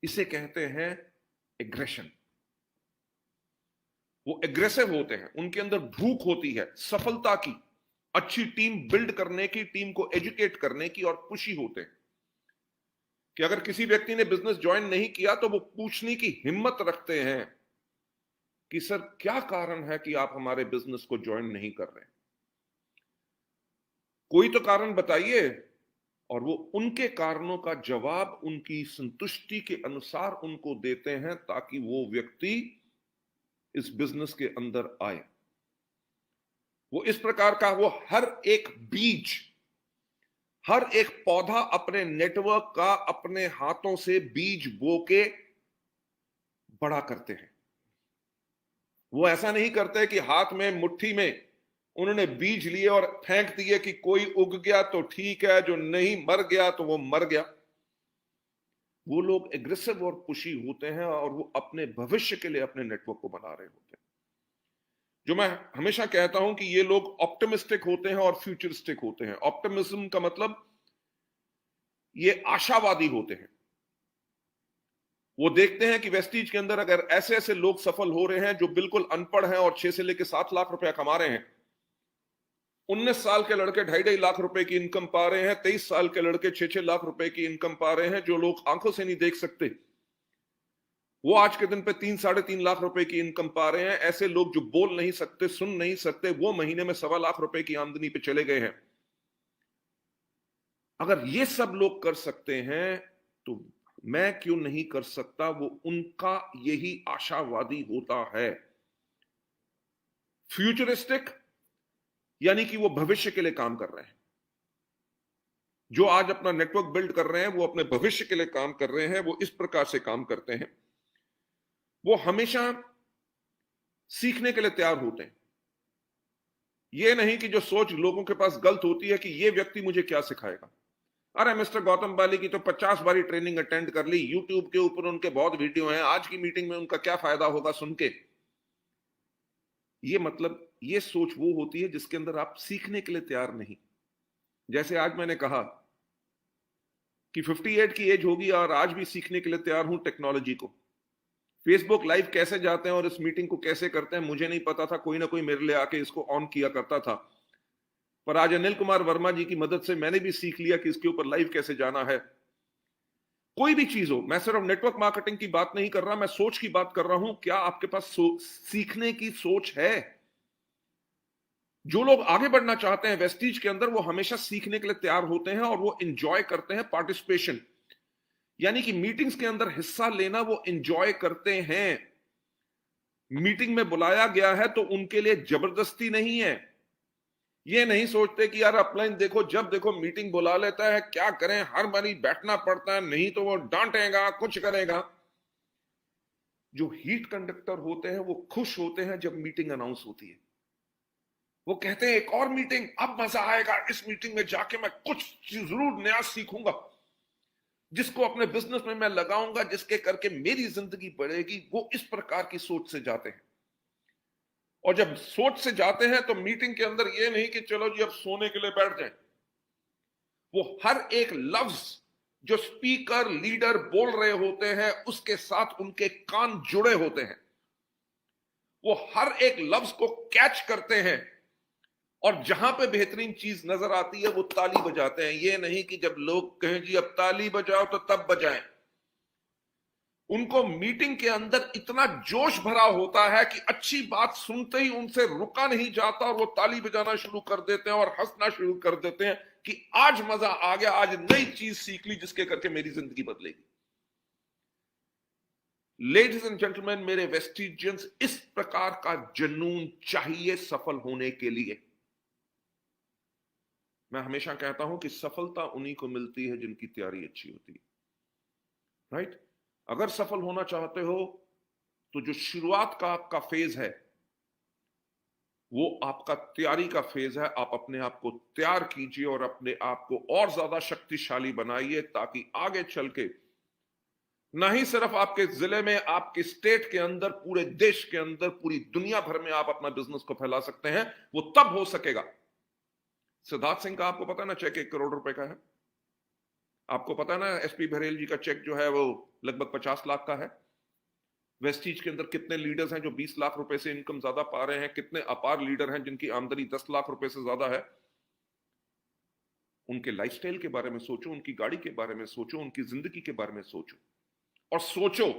इसे कहते हैं एग्रेशन। वो एग्रेसिव होते हैं, उनके अंदर भूख होती है सफलता की, अच्छी टीम बिल्ड करने की, टीम को एजुकेट करने की, और खुशी होते हैं कि अगर किसी व्यक्ति ने बिजनेस ज्वाइन नहीं किया तो वो पूछने की हिम्मत रखते हैं कि सर, क्या कारण है कि आप हमारे बिजनेस को ज्वाइन नहीं कर रहे? कोई तो कारण बताइए। और वो उनके कारणों का जवाब उनकी संतुष्टि के अनुसार उनको देते हैं, ताकि वो व्यक्ति इस बिजनेस के अंदर आए। वो इस प्रकार का, वो हर एक बीज, हर एक पौधा अपने नेटवर्क का अपने हाथों से बीज बो के बड़ा करते हैं। वो ऐसा नहीं करते कि हाथ में मुट्ठी में उन्होंने बीज लिए और फेंक दिए कि कोई उग गया तो ठीक है, जो नहीं मर गया तो वो मर गया। वो लोग एग्रेसिव और पुशी होते हैं और वो अपने भविष्य के लिए अपने नेटवर्क को बना रहे होते हैं। जो मैं हमेशा कहता हूं कि ये लोग ऑप्टिमिस्टिक होते हैं और फ्यूचरिस्टिक होते हैं। ऑप्टिमिज्म का मतलब ये आशावादी होते हैं। वो देखते हैं कि वेस्टीज के अंदर अगर ऐसे ऐसे लोग सफल हो रहे हैं जो बिल्कुल अनपढ़ हैं और 6 से लेकर 7 लाख रुपया कमा रहे हैं, 19 साल के लड़के 2.5 लाख रुपए की इनकम पा रहे हैं, 23 साल के लड़के 6-6 लाख रुपए की इनकम पा रहे हैं, जो लोग आंखों से नहीं देख सकते वो आज के दिन पे 3-3.5 लाख रुपए की इनकम पा रहे हैं। ऐसे लोग जो बोल नहीं सकते, सुन नहीं सकते, वो महीने में 1.25 लाख रुपए की आमदनी पे चले गए हैं। अगर ये सब लोग कर सकते हैं तो मैं क्यों नहीं कर सकता? वो उनका यही आशावादी होता है। फ्यूचरिस्टिक यानी कि वो भविष्य के लिए काम कर रहे हैं। जो आज अपना नेटवर्क बिल्ड कर रहे हैं वो अपने भविष्य के लिए काम कर रहे हैं। वो इस प्रकार से काम करते हैं, वो हमेशा सीखने के लिए तैयार होते हैं। ये नहीं कि जो सोच लोगों के पास गलत होती है कि ये व्यक्ति मुझे क्या सिखाएगा। अरे मिस्टर गौतम बाली की तो 50 बारी ट्रेनिंग अटेंड कर ली, यूट्यूब के ऊपर उनके बहुत वीडियो हैं, आज की मीटिंग में उनका क्या फायदा होगा सुन के। ये मतलब ये सोच वो होती है जिसके अंदर आप सीखने के लिए तैयार नहीं। जैसे आज मैंने कहा कि 58 की एज होगी और आज भी सीखने के लिए तैयार हूं टेक्नोलॉजी को। फेसबुक लाइव कैसे जाते हैं और इस मीटिंग को कैसे करते हैं मुझे नहीं पता था, कोई ना कोई मेरे लिए आके इसको ऑन किया करता था। पर आज अनिल कुमार वर्मा जी की मदद से मैंने भी सीख लिया कि इसके ऊपर लाइव कैसे जाना है। कोई भी चीज हो, मैं सिर्फ नेटवर्क मार्केटिंग की बात नहीं कर रहा, मैं सोच की बात कर रहा हूं। क्या आपके पास सीखने की सोच है? जो लोग आगे बढ़ना चाहते हैं वेस्टीज के अंदर, वो हमेशा सीखने के लिए तैयार होते हैं और वो इंजॉय करते हैं पार्टिसिपेशन, यानी कि मीटिंग्स के अंदर हिस्सा लेना वो इंजॉय करते हैं। मीटिंग में बुलाया गया है तो उनके लिए जबरदस्ती नहीं है। ये नहीं सोचते कि यार अपलाइन देखो, जब देखो मीटिंग बुला लेता है, क्या करें, हर बारी बैठना पड़ता है, नहीं तो वो डांटेगा, कुछ करेगा। जो हीट कंडक्टर होते हैं वो खुश होते हैं जब मीटिंग अनाउंस होती है। वो कहते हैं एक और मीटिंग, अब मजा आएगा, इस मीटिंग में जाके मैं कुछ जरूर नया सीखूंगा जिसको अपने बिजनेस में मैं लगाऊंगा, जिसके करके मेरी जिंदगी बढ़ेगी। वो इस प्रकार की सोच से जाते हैं। और जब सोच से जाते हैं तो मीटिंग के अंदर ये नहीं कि चलो जी अब सोने के लिए बैठ जाएं। वो हर एक लफ्ज जो स्पीकर लीडर बोल रहे होते हैं उसके साथ उनके कान जुड़े होते हैं। वो हर एक लफ्ज को कैच करते हैं और जहां पे बेहतरीन चीज नजर आती है वो ताली बजाते हैं। ये नहीं कि जब लोग कहें जी अब ताली बजाओ तो तब बजाएं। उनको मीटिंग के अंदर इतना जोश भरा होता है कि अच्छी बात सुनते ही उनसे रुका नहीं जाता और वो ताली बजाना शुरू कर देते हैं और हंसना शुरू कर देते हैं कि आज मजा आ गया, आज नई चीज सीख ली जिसके करके मेरी जिंदगी बदलेगी। लेडीज एंड जेंटलमैन, मेरे वेस्टिजियंस, इस प्रकार का जुनून चाहिए सफल होने के लिए। मैं हमेशा कहता हूं कि सफलता उन्हीं को मिलती है जिनकी तैयारी अच्छी होती है। राइट? अगर सफल होना चाहते हो तो जो शुरुआत का आपका फेज है वो आपका तैयारी का फेज है। आप अपने आप को तैयार कीजिए और अपने आप को और ज्यादा शक्तिशाली बनाइए ताकि आगे चल के ना ही सिर्फ आपके जिले में, आपके स्टेट के अंदर, पूरे देश के अंदर, पूरी दुनिया भर में आप अपना बिजनेस को फैला सकते हैं। वो तब हो सकेगा। सिद्धार्थ सिंह का आपको पता है ना, चेक 1 करोड़ रुपए का है। आपको पता है ना एसपी बघेल जी का चेक जो है वो लगभग 50 लाख का है। वेस्टीज के अंदर कितने लीडर्स हैं जो 20 लाख रुपए से इनकम ज्यादा पा रहे हैं? कितने अपार लीडर हैं जिनकी आमदनी 10 लाख रुपए से ज्यादा है? उनके लाइफस्टाइल के बारे में सोचो, उनकी गाड़ी के बारे में सोचो, उनकी जिंदगी के बारे में सोचो और सोचो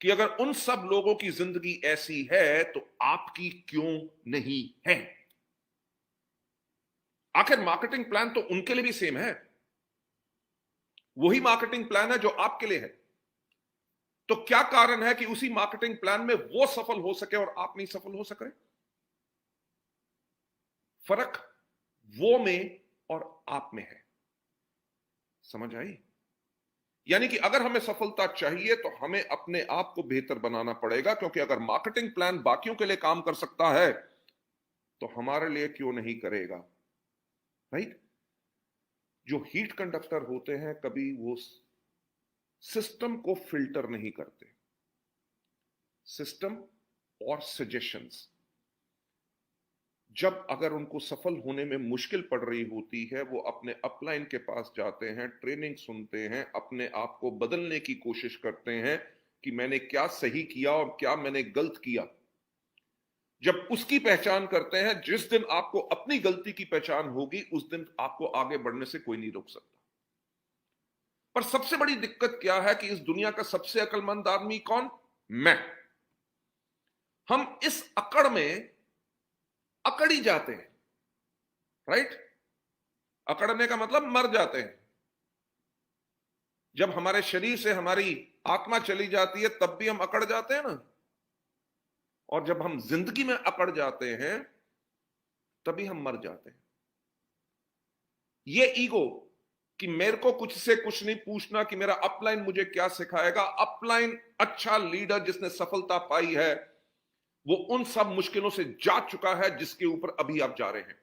कि अगर उन सब लोगों की जिंदगी ऐसी है तो आपकी क्यों नहीं है? आखिर मार्केटिंग प्लान तो उनके लिए भी सेम है। वही मार्केटिंग प्लान है जो आपके लिए है। तो क्या कारण है कि उसी मार्केटिंग प्लान में वो सफल हो सके और आप नहीं सफल हो सके? फर्क वो में और आप में है। समझ आई? यानी कि अगर हमें सफलता चाहिए तो हमें अपने आप को बेहतर बनाना पड़ेगा, क्योंकि अगर मार्केटिंग प्लान बाकियों के लिए काम कर सकता है तो हमारे लिए क्यों नहीं करेगा? राइट? जो हीट कंडक्टर होते हैं कभी वो सिस्टम को फिल्टर नहीं करते। सिस्टम और सजेशंस जब अगर उनको सफल होने में मुश्किल पड़ रही होती है, वो अपने अपलाइन के पास जाते हैं, ट्रेनिंग सुनते हैं, अपने आप को बदलने की कोशिश करते हैं कि मैंने क्या सही किया और क्या मैंने गलत किया। जब उसकी पहचान करते हैं, जिस दिन आपको अपनी गलती की पहचान होगी उस दिन आपको आगे बढ़ने से कोई नहीं रोक सकता। पर सबसे बड़ी दिक्कत क्या है कि इस दुनिया का सबसे अक्लमंद आदमी कौन? मैं। हम इस अकड़ में अकड़ ही जाते हैं। राइट? अकड़ने का मतलब मर जाते हैं। जब हमारे शरीर से हमारी आत्मा चली जाती है तब भी हम अकड़ जाते हैं ना। और जब हम जिंदगी में अकड़ जाते हैं तभी हम मर जाते हैं। ये ईगो कि मेरे को कुछ से कुछ नहीं पूछना कि मेरा अपलाइन मुझे क्या सिखाएगा। अपलाइन अच्छा लीडर जिसने सफलता पाई है वो उन सब मुश्किलों से जा चुका है जिसके ऊपर अभी आप जा रहे हैं।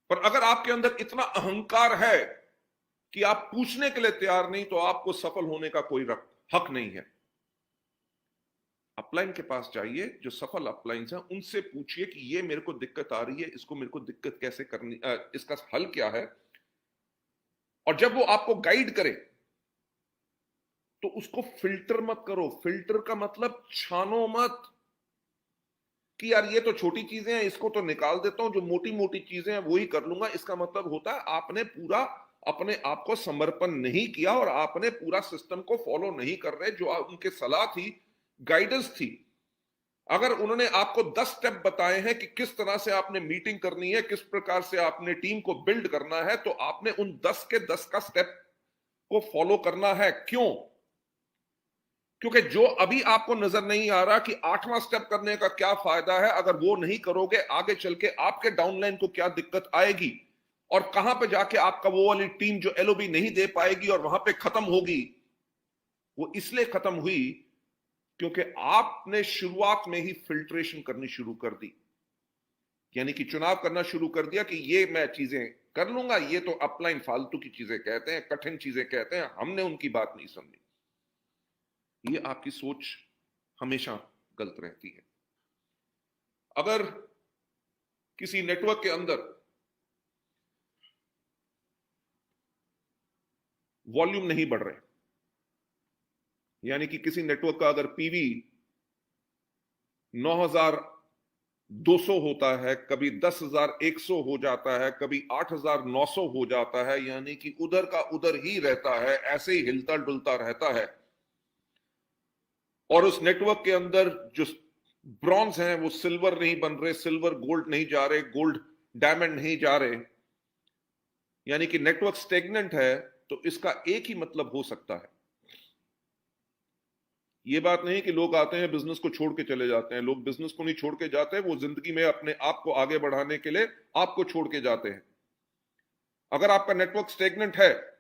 पर अगर आपके अंदर इतना अहंकार है कि आप पूछने के लिए तैयार नहीं, तो आपको सफल होने का कोई हक नहीं है। अपलाइन के पास जाइए, जो सफल अपलाइंस हैं उनसे पूछिए कि ये मेरे को दिक्कत आ रही है, इसको मेरे को दिक्कत कैसे करनी, इसका हल क्या है। और जब वो आपको गाइड करे तो उसको फिल्टर मत करो। फिल्टर का मतलब छानो मत कि यार ये तो छोटी चीजें हैं, इसको तो निकाल देता हूं, जो मोटी मोटी चीजें हैं वो ही कर लूंगा। इसका मतलब होता है आपने पूरा अपने आप को समर्पण नहीं किया और आपने पूरा सिस्टम को फॉलो नहीं कर रहे जो उनके सलाह थी, गाइडेंस थी। अगर उन्होंने आपको 10 स्टेप बताए हैं कि किस तरह से आपने मीटिंग करनी है, किस प्रकार से आपने टीम को बिल्ड करना है, तो आपने उन 10 के 10 का स्टेप को फॉलो करना है। क्यों? क्योंकि जो अभी आपको नजर नहीं आ रहा कि 8वां स्टेप करने का क्या फायदा है, अगर वो नहीं करोगे आगे चल के आपके डाउनलाइन को क्या दिक्कत आएगी और कहां पे जाके आपका वो वाली टीम जो एलओबी नहीं दे पाएगी और वहां पे खत्म होगी। वो इसलिए खत्म हुई क्योंकि आपने शुरुआत में ही फिल्ट्रेशन करनी शुरू कर दी, यानी कि चुनाव करना शुरू कर दिया कि ये मैं चीजें कर लूंगा, ये तो अपलाइन फालतू की चीजें कहते हैं, कठिन चीजें कहते हैं, हमने उनकी बात नहीं सुननी। ये आपकी सोच हमेशा गलत रहती है। अगर किसी नेटवर्क के अंदर वॉल्यूम नहीं बढ़ रहे, यानी कि किसी नेटवर्क का अगर पीवी 9200 होता है, कभी 10,100 हो जाता है, कभी 8,900 हो जाता है, यानी कि उधर का उधर ही रहता है, ऐसे ही हिलता डुलता रहता है, और उस नेटवर्क के अंदर जो ब्रॉन्ज हैं वो सिल्वर नहीं बन रहे, सिल्वर गोल्ड नहीं जा रहे, गोल्ड डायमंड नहीं जा रहे, यानी कि नेटवर्क स्टेगनेंट है, तो इसका एक ही मतलब हो सकता है। ये बात नहीं कि लोग आते हैं बिजनेस को छोड़ के चले जाते हैं। लोग बिजनेस को नहीं छोड़ के जाते, वो जिंदगी में अपने आप को आगे बढ़ाने के लिए आपको छोड़ के जाते हैं। अगर आपका नेटवर्क स्टेगनेंट है,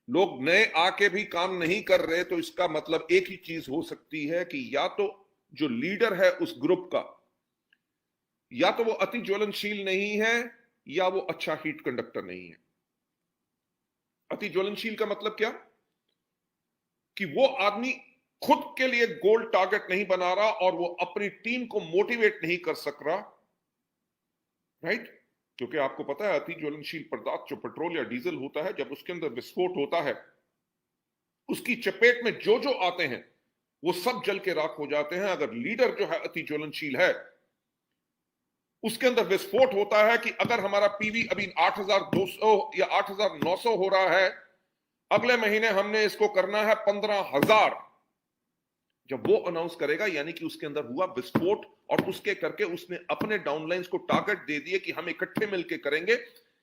लोग नए आके भी काम नहीं कर रहे, तो इसका मतलब एक ही चीज हो सकती है कि या तो जो लीडर है उस ग्रुप का, या तो वो अति ज्वलनशील नहीं है या वो अच्छा हीट कंडक्टर नहीं है। अति ज्वलनशील का मतलब क्या? कि वो आदमी खुद के लिए गोल टारगेट नहीं बना रहा और वो अपनी टीम को मोटिवेट नहीं कर सक रहा। राइट? क्योंकि आपको पता है अति ज्वलनशील पदार्थ जो पेट्रोल या डीजल होता है, जब उसके अंदर विस्फोट होता है, उसकी चपेट में जो जो आते हैं वो सब जल के राख हो जाते हैं। अगर लीडर जो है अति ज्वलनशील है, उसके अंदर विस्फोट होता है कि अगर हमारा पीवी अभी 8,200 या 8,900 हो रहा है, अगले महीने हमने इसको करना है 15,000। जब वो अनाउंस करेगा, यानी कि उसके अंदर हुआ विस्फोट, और उसके करके उसने अपने डाउनलाइंस को टारगेट दे दिए कि हम इकट्ठे मिलकर करेंगे।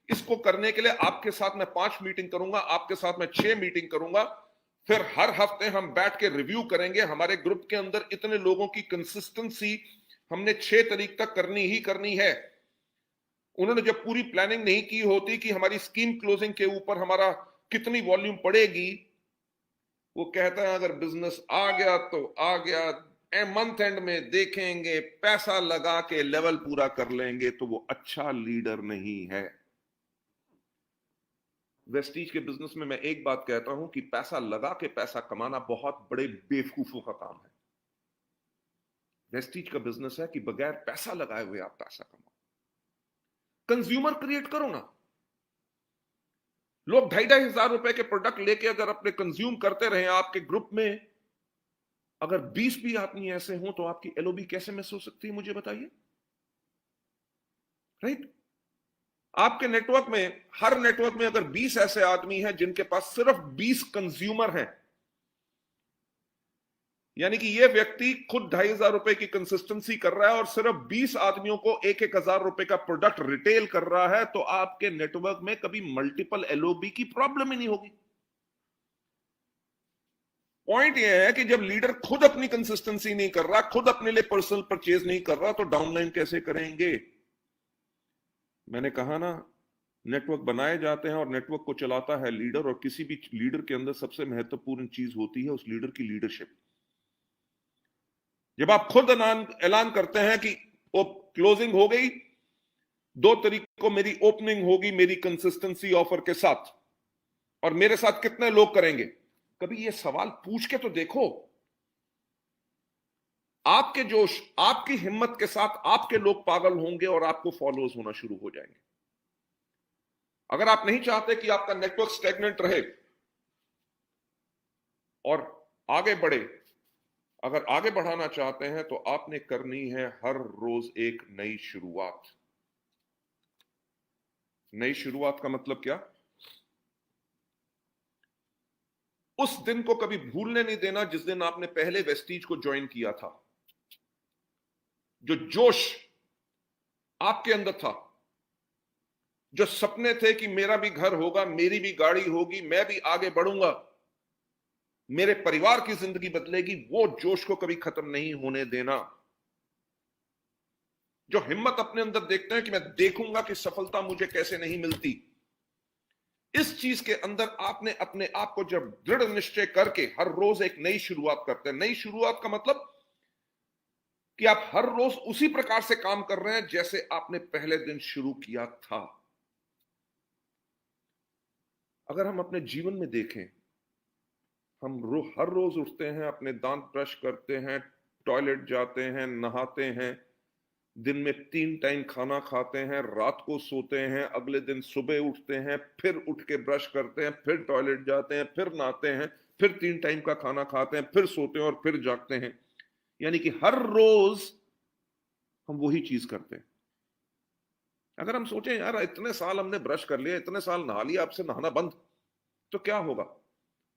इसको करने के लिए आपके साथ मैं 5 मीटिंग करूंगा, आपके साथ मैं 6 मीटिंग करूंगा। फिर हर हफ्ते हम बैठ के रिव्यू करेंगे हमारे ग्रुप के अंदर इतने लोगों की कंसिस्टेंसी हमने 6 तारीख तक करनी ही करनी है। उन्होंने जब पूरी प्लानिंग नहीं की होती कि हमारी स्कीम क्लोजिंग के ऊपर हमारा कितनी वॉल्यूम पड़ेगी, वो कहता है अगर बिजनेस आ गया तो आ गया, मंथ एंड में देखेंगे, पैसा लगा के लेवल पूरा कर लेंगे, तो वो अच्छा लीडर नहीं है। वेस्टीज के बिजनेस में मैं एक बात कहता हूं कि पैसा लगा के पैसा कमाना बहुत बड़े बेवकूफों का काम है। वेस्टीज का बिजनेस है कि बगैर पैसा लगाए हुए आप पैसा कमाओ। कंज्यूमर क्रिएट करो ना। लोग 2,500 रुपए के प्रोडक्ट लेके अगर अपने कंज्यूम करते रहे आपके ग्रुप में, अगर 20 भी आदमी ऐसे हों तो आपकी एलओबी कैसे मिस हो सकती है, मुझे बताइए। राइट? आपके नेटवर्क में, हर नेटवर्क में अगर 20 ऐसे आदमी हैं जिनके पास सिर्फ 20 कंज्यूमर हैं, यानी कि ये व्यक्ति खुद 2,500 रुपए की कंसिस्टेंसी कर रहा है और सिर्फ 20 आदमियों को 1,000 रुपए का प्रोडक्ट रिटेल कर रहा है, तो आपके नेटवर्क में कभी मल्टीपल एलओबी की प्रॉब्लम ही नहीं होगी। पॉइंट यह है कि जब लीडर खुद अपनी कंसिस्टेंसी नहीं कर रहा, खुद अपने लिए पर्सनल परचेज नहीं कर रहा, तो डाउनलाइन कैसे करेंगे? मैंने कहा ना, नेटवर्क बनाए जाते हैं और नेटवर्क को चलाता है लीडर, और किसी भी लीडर के अंदर सबसे महत्वपूर्ण चीज होती है उस लीडर की लीडरशिप। जब आप खुद ऐलान करते हैं कि क्लोजिंग हो गई, 2 तारीख को मेरी ओपनिंग होगी मेरी कंसिस्टेंसी ऑफर के साथ, और मेरे साथ कितने लोग करेंगे, कभी ये सवाल पूछ के तो देखो। आपके जोश, आपकी हिम्मत के साथ आपके लोग पागल होंगे और आपको फॉलोअर्स होना शुरू हो जाएंगे। अगर आप नहीं चाहते कि आपका नेटवर्क स्टैग्नेंट रहे और आगे बढ़े, अगर आगे बढ़ाना चाहते हैं तो आपने करनी है हर रोज एक नई शुरुआत। नई शुरुआत का मतलब क्या? उस दिन को कभी भूलने नहीं देना जिस दिन आपने पहले वेस्टीज को ज्वाइन किया था। जो जोश आपके अंदर था, जो सपने थे कि मेरा भी घर होगा, मेरी भी गाड़ी होगी, मैं भी आगे बढ़ूंगा, मेरे परिवार की जिंदगी बदलेगी, वो जोश को कभी खत्म नहीं होने देना। जो हिम्मत अपने अंदर देखते हैं कि मैं देखूंगा कि सफलता मुझे कैसे नहीं मिलती, इस चीज के अंदर आपने अपने आप को जब दृढ़ निश्चय करके हर रोज एक नई शुरुआत करते हैं। नई शुरुआत का मतलब कि आप हर रोज उसी प्रकार से काम कर रहे हैं जैसे आपने पहले दिन शुरू किया था। अगर हम अपने जीवन में देखें, हम हर रोज उठते हैं, अपने दांत ब्रश करते हैं, टॉयलेट जाते हैं, नहाते हैं, दिन में 3 टाइम खाना खाते हैं, रात को सोते हैं, अगले दिन सुबह उठते हैं, फिर उठ के ब्रश करते हैं, फिर टॉयलेट जाते हैं, फिर नहाते हैं, फिर 3 टाइम का खाना खाते हैं, फिर सोते हैं और फिर जागते हैं। यानी कि हर रोज हम वही चीज करते हैं। अगर हम सोचें यार इतने साल हमने ब्रश कर लिया, इतने साल नहा लिया, अब से नहाना बंद, तो क्या होगा?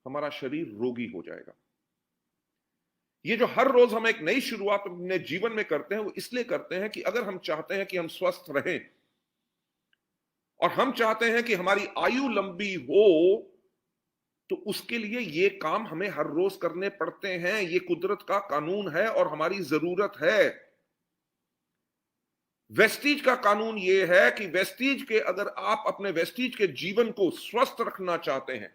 हमारा शरीर रोगी हो जाएगा। ये जो हर रोज हम एक नई शुरुआत अपने जीवन में करते हैं, वो इसलिए करते हैं कि अगर हम चाहते हैं कि हम स्वस्थ रहें और हम चाहते हैं कि हमारी आयु लंबी हो, तो उसके लिए ये काम हमें हर रोज करने पड़ते हैं। ये कुदरत का कानून है और हमारी जरूरत है। वेस्टीज का कानून ये है कि वेस्टीज के, अगर आप अपने वेस्टीज के जीवन को स्वस्थ रखना चाहते हैं,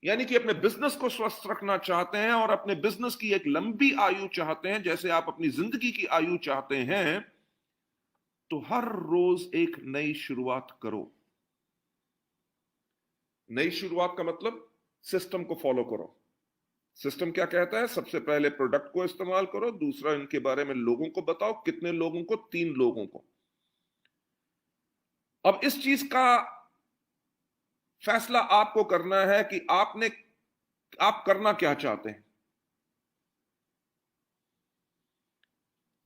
यानी कि अपने बिजनेस को स्वस्थ रखना चाहते हैं और अपने बिजनेस की एक लंबी आयु चाहते हैं, जैसे आप अपनी जिंदगी की आयु चाहते हैं, तो हर रोज एक नई शुरुआत करो। नई शुरुआत का मतलब सिस्टम को फॉलो करो। सिस्टम क्या कहता है? सबसे पहले प्रोडक्ट को इस्तेमाल करो, दूसरा इनके बारे में लोगों को बताओ। कितने लोगों को? 3 लोगों को। अब इस चीज का फैसला आपको करना है कि आप करना क्या चाहते हैं।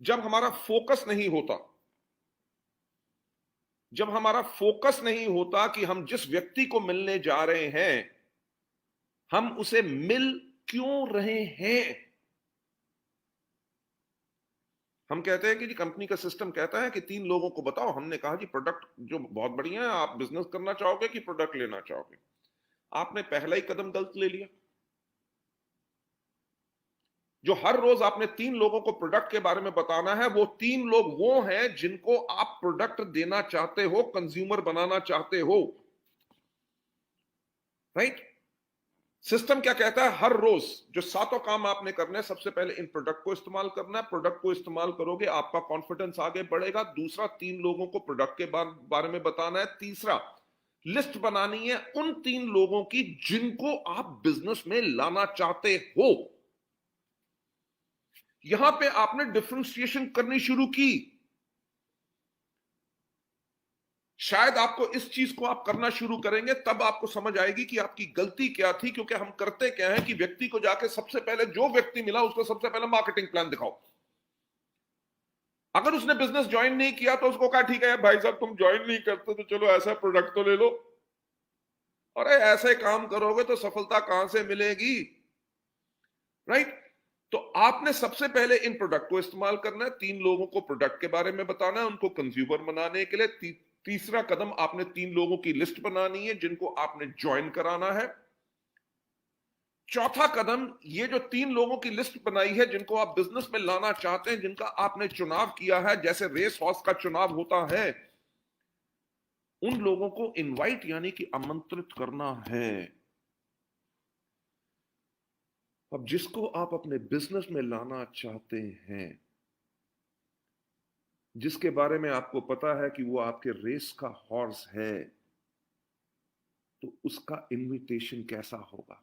जब हमारा फोकस नहीं होता, जब हमारा फोकस नहीं होता कि हम जिस व्यक्ति को मिलने जा रहे हैं, हम उसे मिल क्यों रहे हैं। हम कहते हैं कि जी कंपनी का सिस्टम कहता है कि 3 लोगों को बताओ। हमने कहा जी प्रोडक्ट जो बहुत बढ़िया है, आप बिजनेस करना चाहोगे कि प्रोडक्ट लेना चाहोगे? आपने पहला ही कदम गलत ले लिया। जो हर रोज आपने 3 लोगों को प्रोडक्ट के बारे में बताना है, वो 3 लोग वो हैं जिनको आप प्रोडक्ट देना चाहते हो, कंज्यूमर बनाना चाहते हो। राइट? सिस्टम क्या कहता है? हर रोज जो 7 काम आपने करने हैं, सबसे पहले इन प्रोडक्ट को इस्तेमाल करना है। प्रोडक्ट को इस्तेमाल करोगे, आपका कॉन्फिडेंस आगे बढ़ेगा। दूसरा, 3 लोगों को प्रोडक्ट के बारे में बताना है। तीसरा, लिस्ट बनानी है उन 3 लोगों की जिनको आप बिजनेस में लाना चाहते हो। यहां पे आपने डिफरेंशिएशन करनी शुरू की। शायद आपको इस चीज को आप करना शुरू करेंगे, तब आपको समझ आएगी कि आपकी गलती क्या थी। क्योंकि हम करते क्या है कि व्यक्ति को जाके सबसे पहले, जो व्यक्ति मिला उसको सबसे पहले मार्केटिंग प्लान दिखाओ। अगर उसने बिजनेस ज्वाइन नहीं किया तो उसको कहा, ठीक है भाई साहब, तुम ज्वाइन नहीं करते तो चलो ऐसा प्रोडक्ट तो ले लो। अरे ऐसे काम करोगे तो सफलता कहां से मिलेगी? राइट? तो आपने सबसे पहले इन प्रोडक्ट को इस्तेमाल करना है। 3 लोगों को प्रोडक्ट के बारे में बताना है, उनको कंज्यूमर बनाने के लिए। तीसरा कदम, आपने 3 लोगों की लिस्ट बनानी है जिनको आपने ज्वाइन कराना है। चौथा कदम, ये जो 3 लोगों की लिस्ट बनाई है जिनको आप बिजनेस में लाना चाहते हैं, जिनका आपने चुनाव किया है, जैसे रेस हॉर्स का चुनाव होता है, उन लोगों को इनवाइट यानी कि आमंत्रित करना है। अब जिसको आप अपने बिजनेस में लाना चाहते हैं, जिसके बारे में आपको पता है कि वो आपके रेस का हॉर्स है, तो उसका इनविटेशन कैसा होगा?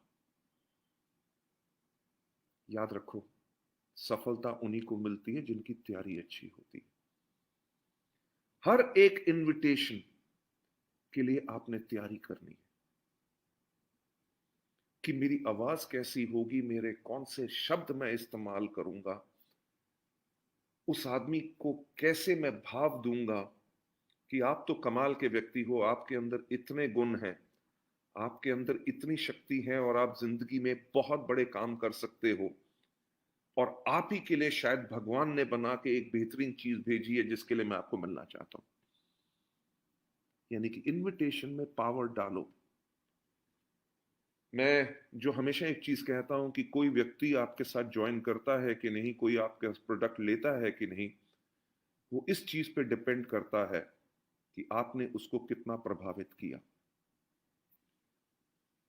याद रखो, सफलता उन्हीं को मिलती है जिनकी तैयारी अच्छी होती है। हर एक इनविटेशन के लिए आपने तैयारी करनी है कि मेरी आवाज कैसी होगी, मेरे कौन से शब्द मैं इस्तेमाल करूंगा, उस आदमी को कैसे मैं भाव दूंगा कि आप तो कमाल के व्यक्ति हो, आपके अंदर इतने गुण हैं, आपके अंदर इतनी शक्ति है और आप जिंदगी में बहुत बड़े काम कर सकते हो, और आप ही के लिए शायद भगवान ने बना के एक बेहतरीन चीज भेजी है जिसके लिए मैं आपको मिलना चाहता हूं। यानी कि इनविटेशन में पावर डालो। मैं जो हमेशा एक चीज कहता हूं कि कोई व्यक्ति आपके साथ ज्वाइन करता है कि नहीं, कोई आपका प्रोडक्ट लेता है कि नहीं, वो इस चीज पे डिपेंड करता है कि आपने उसको कितना प्रभावित किया।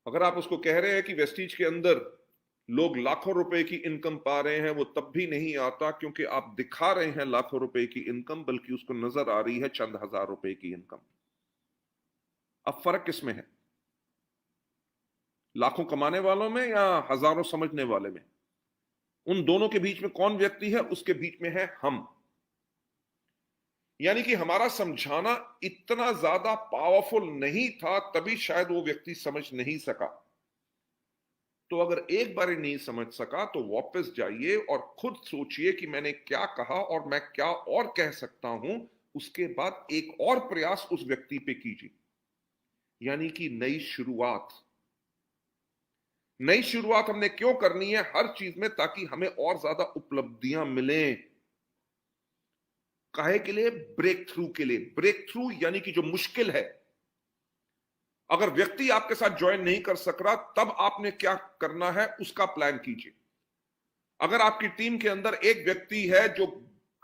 अगर आप उसको कह रहे हैं कि वेस्टीज के अंदर लोग लाखों रुपए की इनकम पा रहे हैं, वो तब भी नहीं आता क्योंकि आप दिखा रहे हैं लाखों रुपए की इनकम, बल्कि उसको नजर आ रही है चंद हजार रुपए की इनकम। अब फर्क किसमें है? लाखों कमाने वालों में या हजारों समझने वाले में? उन दोनों के बीच में कौन व्यक्ति है? उसके बीच में है हम। यानी कि हमारा समझाना इतना ज्यादा पावरफुल नहीं था, तभी शायद वो व्यक्ति समझ नहीं सका। तो अगर एक बार ही नहीं समझ सका तो वापस जाइए और खुद सोचिए कि मैंने क्या कहा और मैं क्या और कह सकता हूं। उसके बाद एक और प्रयास उस व्यक्ति पे कीजिए, यानी कि नई शुरुआत। नई शुरुआत हमने क्यों करनी है हर चीज में? ताकि हमें और ज्यादा उपलब्धियां मिलें। काहे के लिए? ब्रेक थ्रू के लिए। ब्रेक थ्रू यानी कि जो मुश्किल है, अगर व्यक्ति आपके साथ ज्वाइन नहीं कर सक रहा, तब आपने क्या करना है उसका प्लान कीजिए। अगर आपकी टीम के अंदर एक व्यक्ति है जो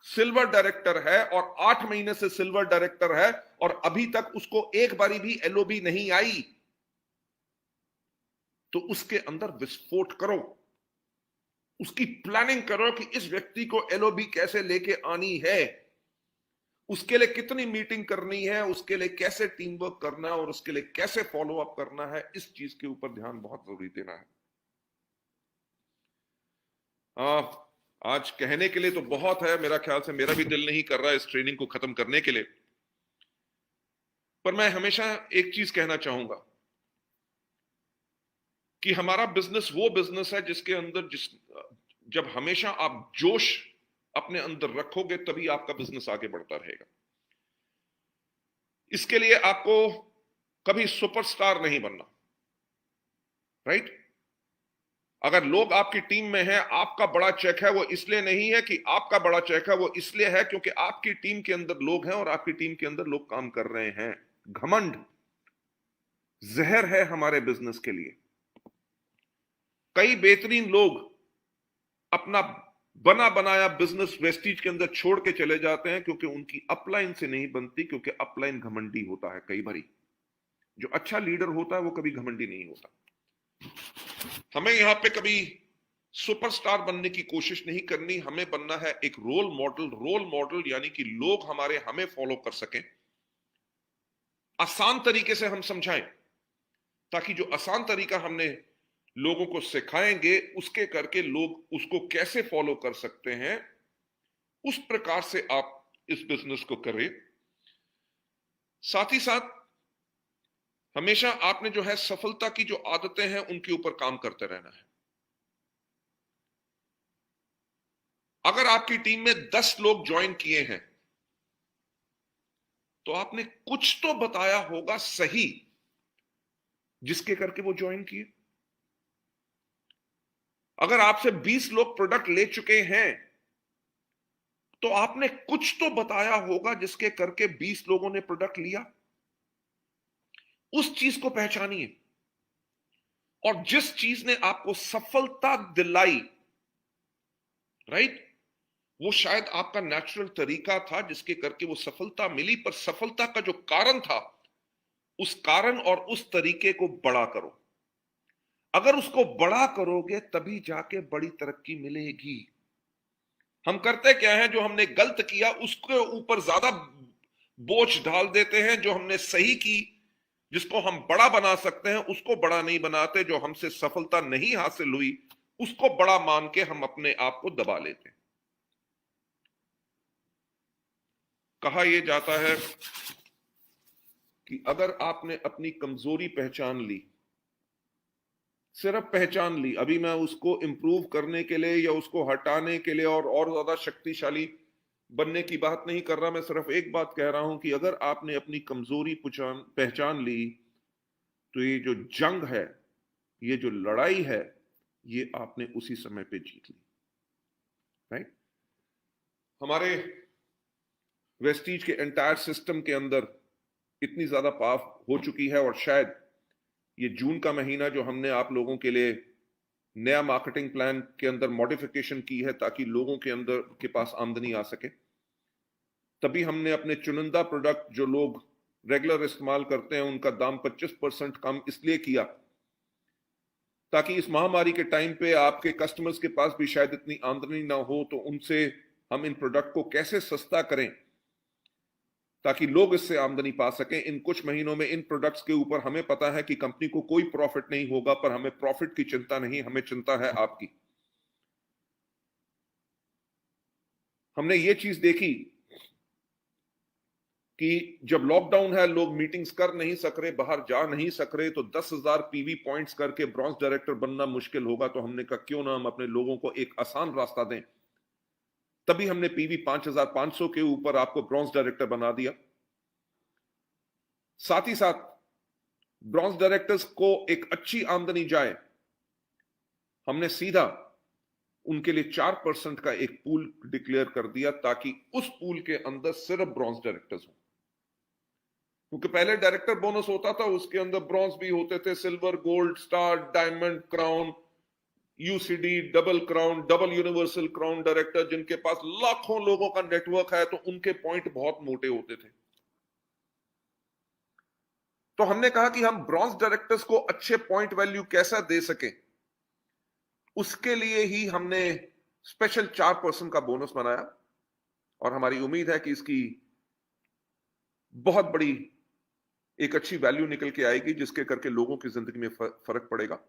सिल्वर डायरेक्टर है और 8 महीने से सिल्वर डायरेक्टर है और अभी तक उसको एक बारी भी एलओबी नहीं आई, तो उसके अंदर विस्फोट करो। उसकी प्लानिंग करो कि इस व्यक्ति को एलओबी कैसे लेके आनी है, उसके लिए कितनी मीटिंग करनी है, उसके लिए कैसे टीम वर्क करना है और उसके लिए कैसे फॉलो अप करना है। इस चीज के ऊपर ध्यान बहुत जरूरी देना है। आज कहने के लिए तो बहुत है, मेरा ख्याल से मेरा भी दिल नहीं कर रहा है इस ट्रेनिंग को खत्म करने के लिए, पर मैं हमेशा एक चीज कहना चाहूंगा कि हमारा बिजनेस वो बिजनेस है जिसके अंदर जब हमेशा आप जोश अपने अंदर रखोगे तभी आपका बिजनेस आगे बढ़ता रहेगा। इसके लिए आपको कभी सुपरस्टार नहीं बनना। राइट? अगर लोग आपकी टीम में हैं, आपका बड़ा चेक है, वो इसलिए नहीं है कि आपका बड़ा चेक है, वो इसलिए है क्योंकि आपकी टीम के अंदर लोग हैं और आपकी टीम के अंदर लोग काम कर रहे हैं। घमंड जहर है हमारे बिजनेस के लिए। कई बेहतरीन लोग अपना बना बनाया बिजनेस वेस्टीज के अंदर छोड़ के चले जाते हैं क्योंकि उनकी अपलाइन से नहीं बनती, क्योंकि अपलाइन घमंडी होता है। कई बारी जो अच्छा लीडर होता है वो कभी घमंडी नहीं होता। हमें यहां पे कभी सुपरस्टार बनने की कोशिश नहीं करनी, हमें बनना है एक रोल मॉडल। रोल मॉडल यानी कि लोग हमें फॉलो कर सकें, आसान तरीके से हम समझाएं, ताकि जो आसान तरीका हमने लोगों को सिखाएंगे उसके करके लोग उसको कैसे फॉलो कर सकते हैं, उस प्रकार से आप इस बिजनेस को करें। साथ ही साथ हमेशा आपने जो है सफलता की जो आदतें हैं उनके ऊपर काम करते रहना है। अगर आपकी टीम में 10 लोग ज्वाइन किए हैं तो आपने कुछ तो बताया होगा सही जिसके करके वो ज्वाइन किए। अगर आपसे 20 लोग प्रोडक्ट ले चुके हैं तो आपने कुछ तो बताया होगा जिसके करके 20 लोगों ने प्रोडक्ट लिया। उस चीज को पहचानिए, और जिस चीज ने आपको सफलता दिलाई, राइट, वो शायद आपका नेचुरल तरीका था जिसके करके वो सफलता मिली, पर सफलता का जो कारण था उस कारण और उस तरीके को बड़ा करो। अगर उसको बड़ा करोगे तभी जाके बड़ी तरक्की मिलेगी। हम करते क्या है, जो हमने गलत किया उसके ऊपर ज्यादा बोझ डाल देते हैं, जो हमने सही की जिसको हम बड़ा बना सकते हैं उसको बड़ा नहीं बनाते, जो हमसे सफलता नहीं हासिल हुई उसको बड़ा मान के हम अपने आप को दबा लेते हैं। कहा यह जाता है कि अगर आपने अपनी कमजोरी पहचान ली, सिर्फ पहचान ली, अभी मैं उसको इंप्रूव करने के लिए या उसको हटाने के लिए और ज्यादा शक्तिशाली बनने की बात नहीं कर रहा, मैं सिर्फ एक बात कह रहा हूं कि अगर आपने अपनी कमजोरी पहचान ली तो ये जो जंग है, ये जो लड़ाई है, ये आपने उसी समय पे जीत ली। राइट? हमारे वेस्टीज के एंटायर सिस्टम के अंदर इतनी ज्यादा पावर हो चुकी है, और शायद ये जून का महीना जो हमने आप लोगों के लिए नया मार्केटिंग प्लान के अंदर मॉडिफिकेशन की है ताकि लोगों के अंदर के पास आमदनी आ सके, तभी हमने अपने चुनिंदा प्रोडक्ट जो लोग रेगुलर इस्तेमाल करते हैं उनका दाम 25% कम इसलिए किया ताकि इस महामारी के टाइम पे आपके कस्टमर्स के पास भी शायद इतनी आमदनी ना हो, तो उनसे हम इन प्रोडक्ट को कैसे सस्ता करें ताकि लोग इससे आमदनी पा सकें। इन कुछ महीनों में इन प्रोडक्ट्स के ऊपर हमें पता है कि कंपनी को कोई प्रॉफिट नहीं होगा, पर हमें प्रॉफिट की चिंता नहीं, हमें चिंता है आपकी। हमने ये चीज देखी कि जब लॉकडाउन है, लोग मीटिंग्स कर नहीं सक रहे, बाहर जा नहीं सक रहे, तो 10,000 पीवी पॉइंट्स करके ब्रॉन्ज डायरेक्टर बनना मुश्किल होगा, तो हमने कहा क्यों ना हम अपने लोगों को एक आसान रास्ता दें। तभी हमने पीवी 5,500 के ऊपर आपको ब्रॉन्ज डायरेक्टर बना दिया। साथ ही साथ ब्रॉन्ज डायरेक्टर्स को एक अच्छी आमदनी जाए, हमने सीधा उनके लिए 4% का एक पूल डिक्लेयर कर दिया ताकि उस पूल के अंदर सिर्फ ब्रॉन्ज डायरेक्टर्स हो। क्योंकि पहले डायरेक्टर बोनस होता था, उसके अंदर ब्रॉन्ज भी होते थे, silver, gold, star, diamond, crown, UCD, double crown, double universal crown director, जिनके पास लाखों लोगों का नेटवर्क है, तो उनके पॉइंट बहुत मोटे होते थे। तो हमने कहा कि हम ब्रॉन्ज डायरेक्टर्स को अच्छे पॉइंट वैल्यू कैसा दे सके, उसके लिए ही हमने स्पेशल 4% का बोनस बनाया, और हमारी उम्मीद है कि इसकी बहुत बड़ी एक अच्छी वैल्यू निकल के आएगी जिसके करके लोगों की जिंदगी में फर्क पड़ेगा।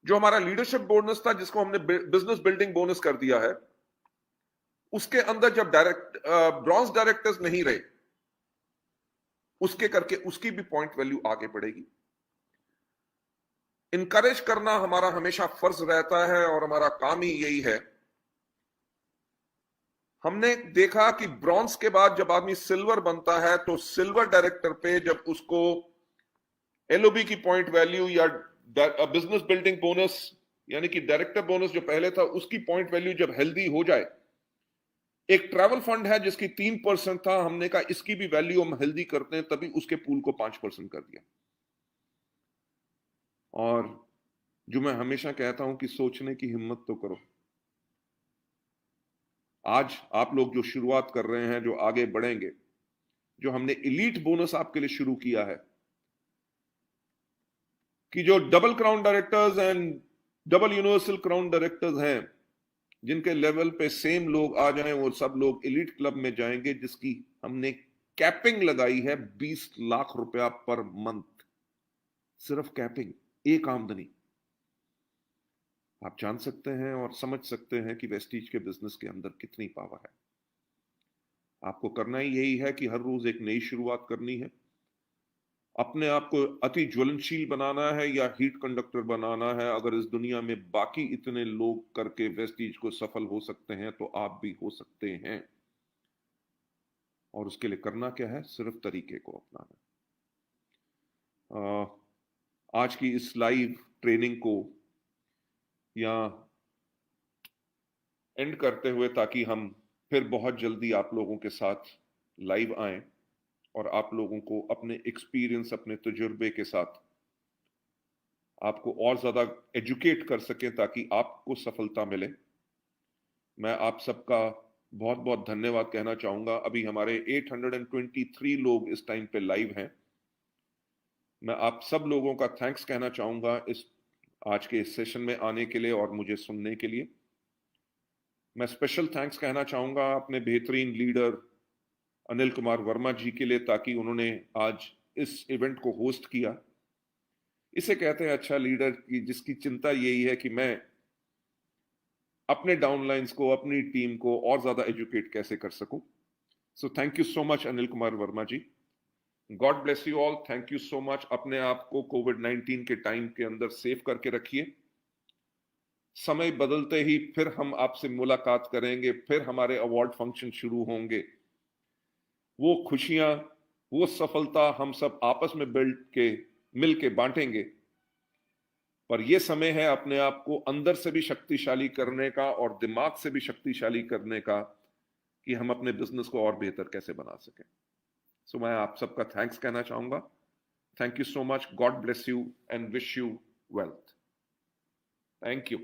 जो हमारा लीडरशिप बोनस था, जिसको हमने बिजनेस बिल्डिंग बोनस कर दिया है, उसके अंदर जब ब्रॉन्ज डायरेक्टर्स नहीं रहे, उसके करके उसकी भी पॉइंट वैल्यू आगे बढ़ेगी। इनकरेज करना हमारा हमेशा फर्ज रहता है और हमारा काम ही यही है। हमने देखा कि ब्रॉन्ज के बाद जब आदमी सिल्वर बनता है, तो सिल्वर डायरेक्टर पे जब उसको एलओबी की पॉइंट वैल्यू या बिजनेस बिल्डिंग बोनस यानी कि डायरेक्टर बोनस जो पहले था उसकी पॉइंट वैल्यू जब हेल्दी हो जाए, एक ट्रैवल फंड है जिसकी 3% था, हमने कहा इसकी भी वैल्यू हम हेल्दी करते हैं, तभी उसके पूल को 5% कर दिया। और जो मैं हमेशा कहता हूं कि सोचने की हिम्मत तो करो। आज आप लोग जो शुरुआत कर रहे हैं, जो आगे बढ़ेंगे, जो हमने एलीट बोनस आपके लिए शुरू किया है, कि जो double crown directors and double universal crown directors हैं, जिनके लेवल पे सेम लोग आ जाएं, वो सब लोग एलीट क्लब में जाएंगे, जिसकी हमने कैपिंग लगाई है 20 लाख रुपया पर मंथ। सिर्फ कैपिंग, एक आमदनी। आप जान सकते हैं और समझ सकते हैं कि वेस्टीज के बिजनेस के अंदर कितनी पावर है। आपको करना ही यही है कि हर रोज एक नई शुरुआत करनी है, अपने आप को अति ज्वलनशील बनाना है या हीट कंडक्टर बनाना है। अगर इस दुनिया में बाकी इतने लोग करके वेस्टीज को सफल हो सकते हैं, तो आप भी हो सकते हैं। और उसके लिए करना क्या है? सिर्फ तरीके को अपनाना। आज की इस लाइव ट्रेनिंग को या एंड करते हुए, ताकि हम फिर बहुत जल्दी आप लोगों के साथ लाइव आएं और आप लोगों को अपने एक्सपीरियंस, अपने तजुर्बे के साथ आपको और ज्यादा एजुकेट कर सकें, ताकि आपको सफलता मिले। मैं आप सबका बहुत बहुत धन्यवाद कहना चाहूंगा। अभी हमारे 823 लोग इस टाइम पे लाइव हैं। मैं आप सब लोगों का थैंक्स कहना चाहूंगा इस आज के इस सेशन में आने के लिए और मुझे सुनने के लिए। मैं स्पेशल थैंक्स कहना चाहूंगा अपने बेहतरीन लीडर अनिल कुमार वर्मा जी के लिए, ताकि उन्होंने आज इस इवेंट को होस्ट किया। इसे कहते हैं अच्छा लीडर की जिसकी चिंता यही है कि मैं अपने डाउनलाइंस को, अपनी टीम को और ज्यादा एजुकेट कैसे कर सकूं। So thank you so much Anil Kumar Verma ji. God bless you all. Thank you so much. अपने आप को कोविड-19 के टाइम के अंदर सेफ करके रखिए। समय बदलते ही फिर हम आपसे मुलाकात करेंगे, फिर हमारे अवार्ड फंक्शन शुरू होंगे। वो खुशियां, वो सफलता हम सब आपस में मिल के बांटेंगे। पर यह समय है अपने आप को अंदर से भी शक्तिशाली करने का और दिमाग से भी शक्तिशाली करने का, कि हम अपने बिजनेस को और बेहतर कैसे बना सकें। सो मैं आप सबका थैंक्स कहना चाहूंगा। Thank you so much. God bless you and wish you wealth. Thank you.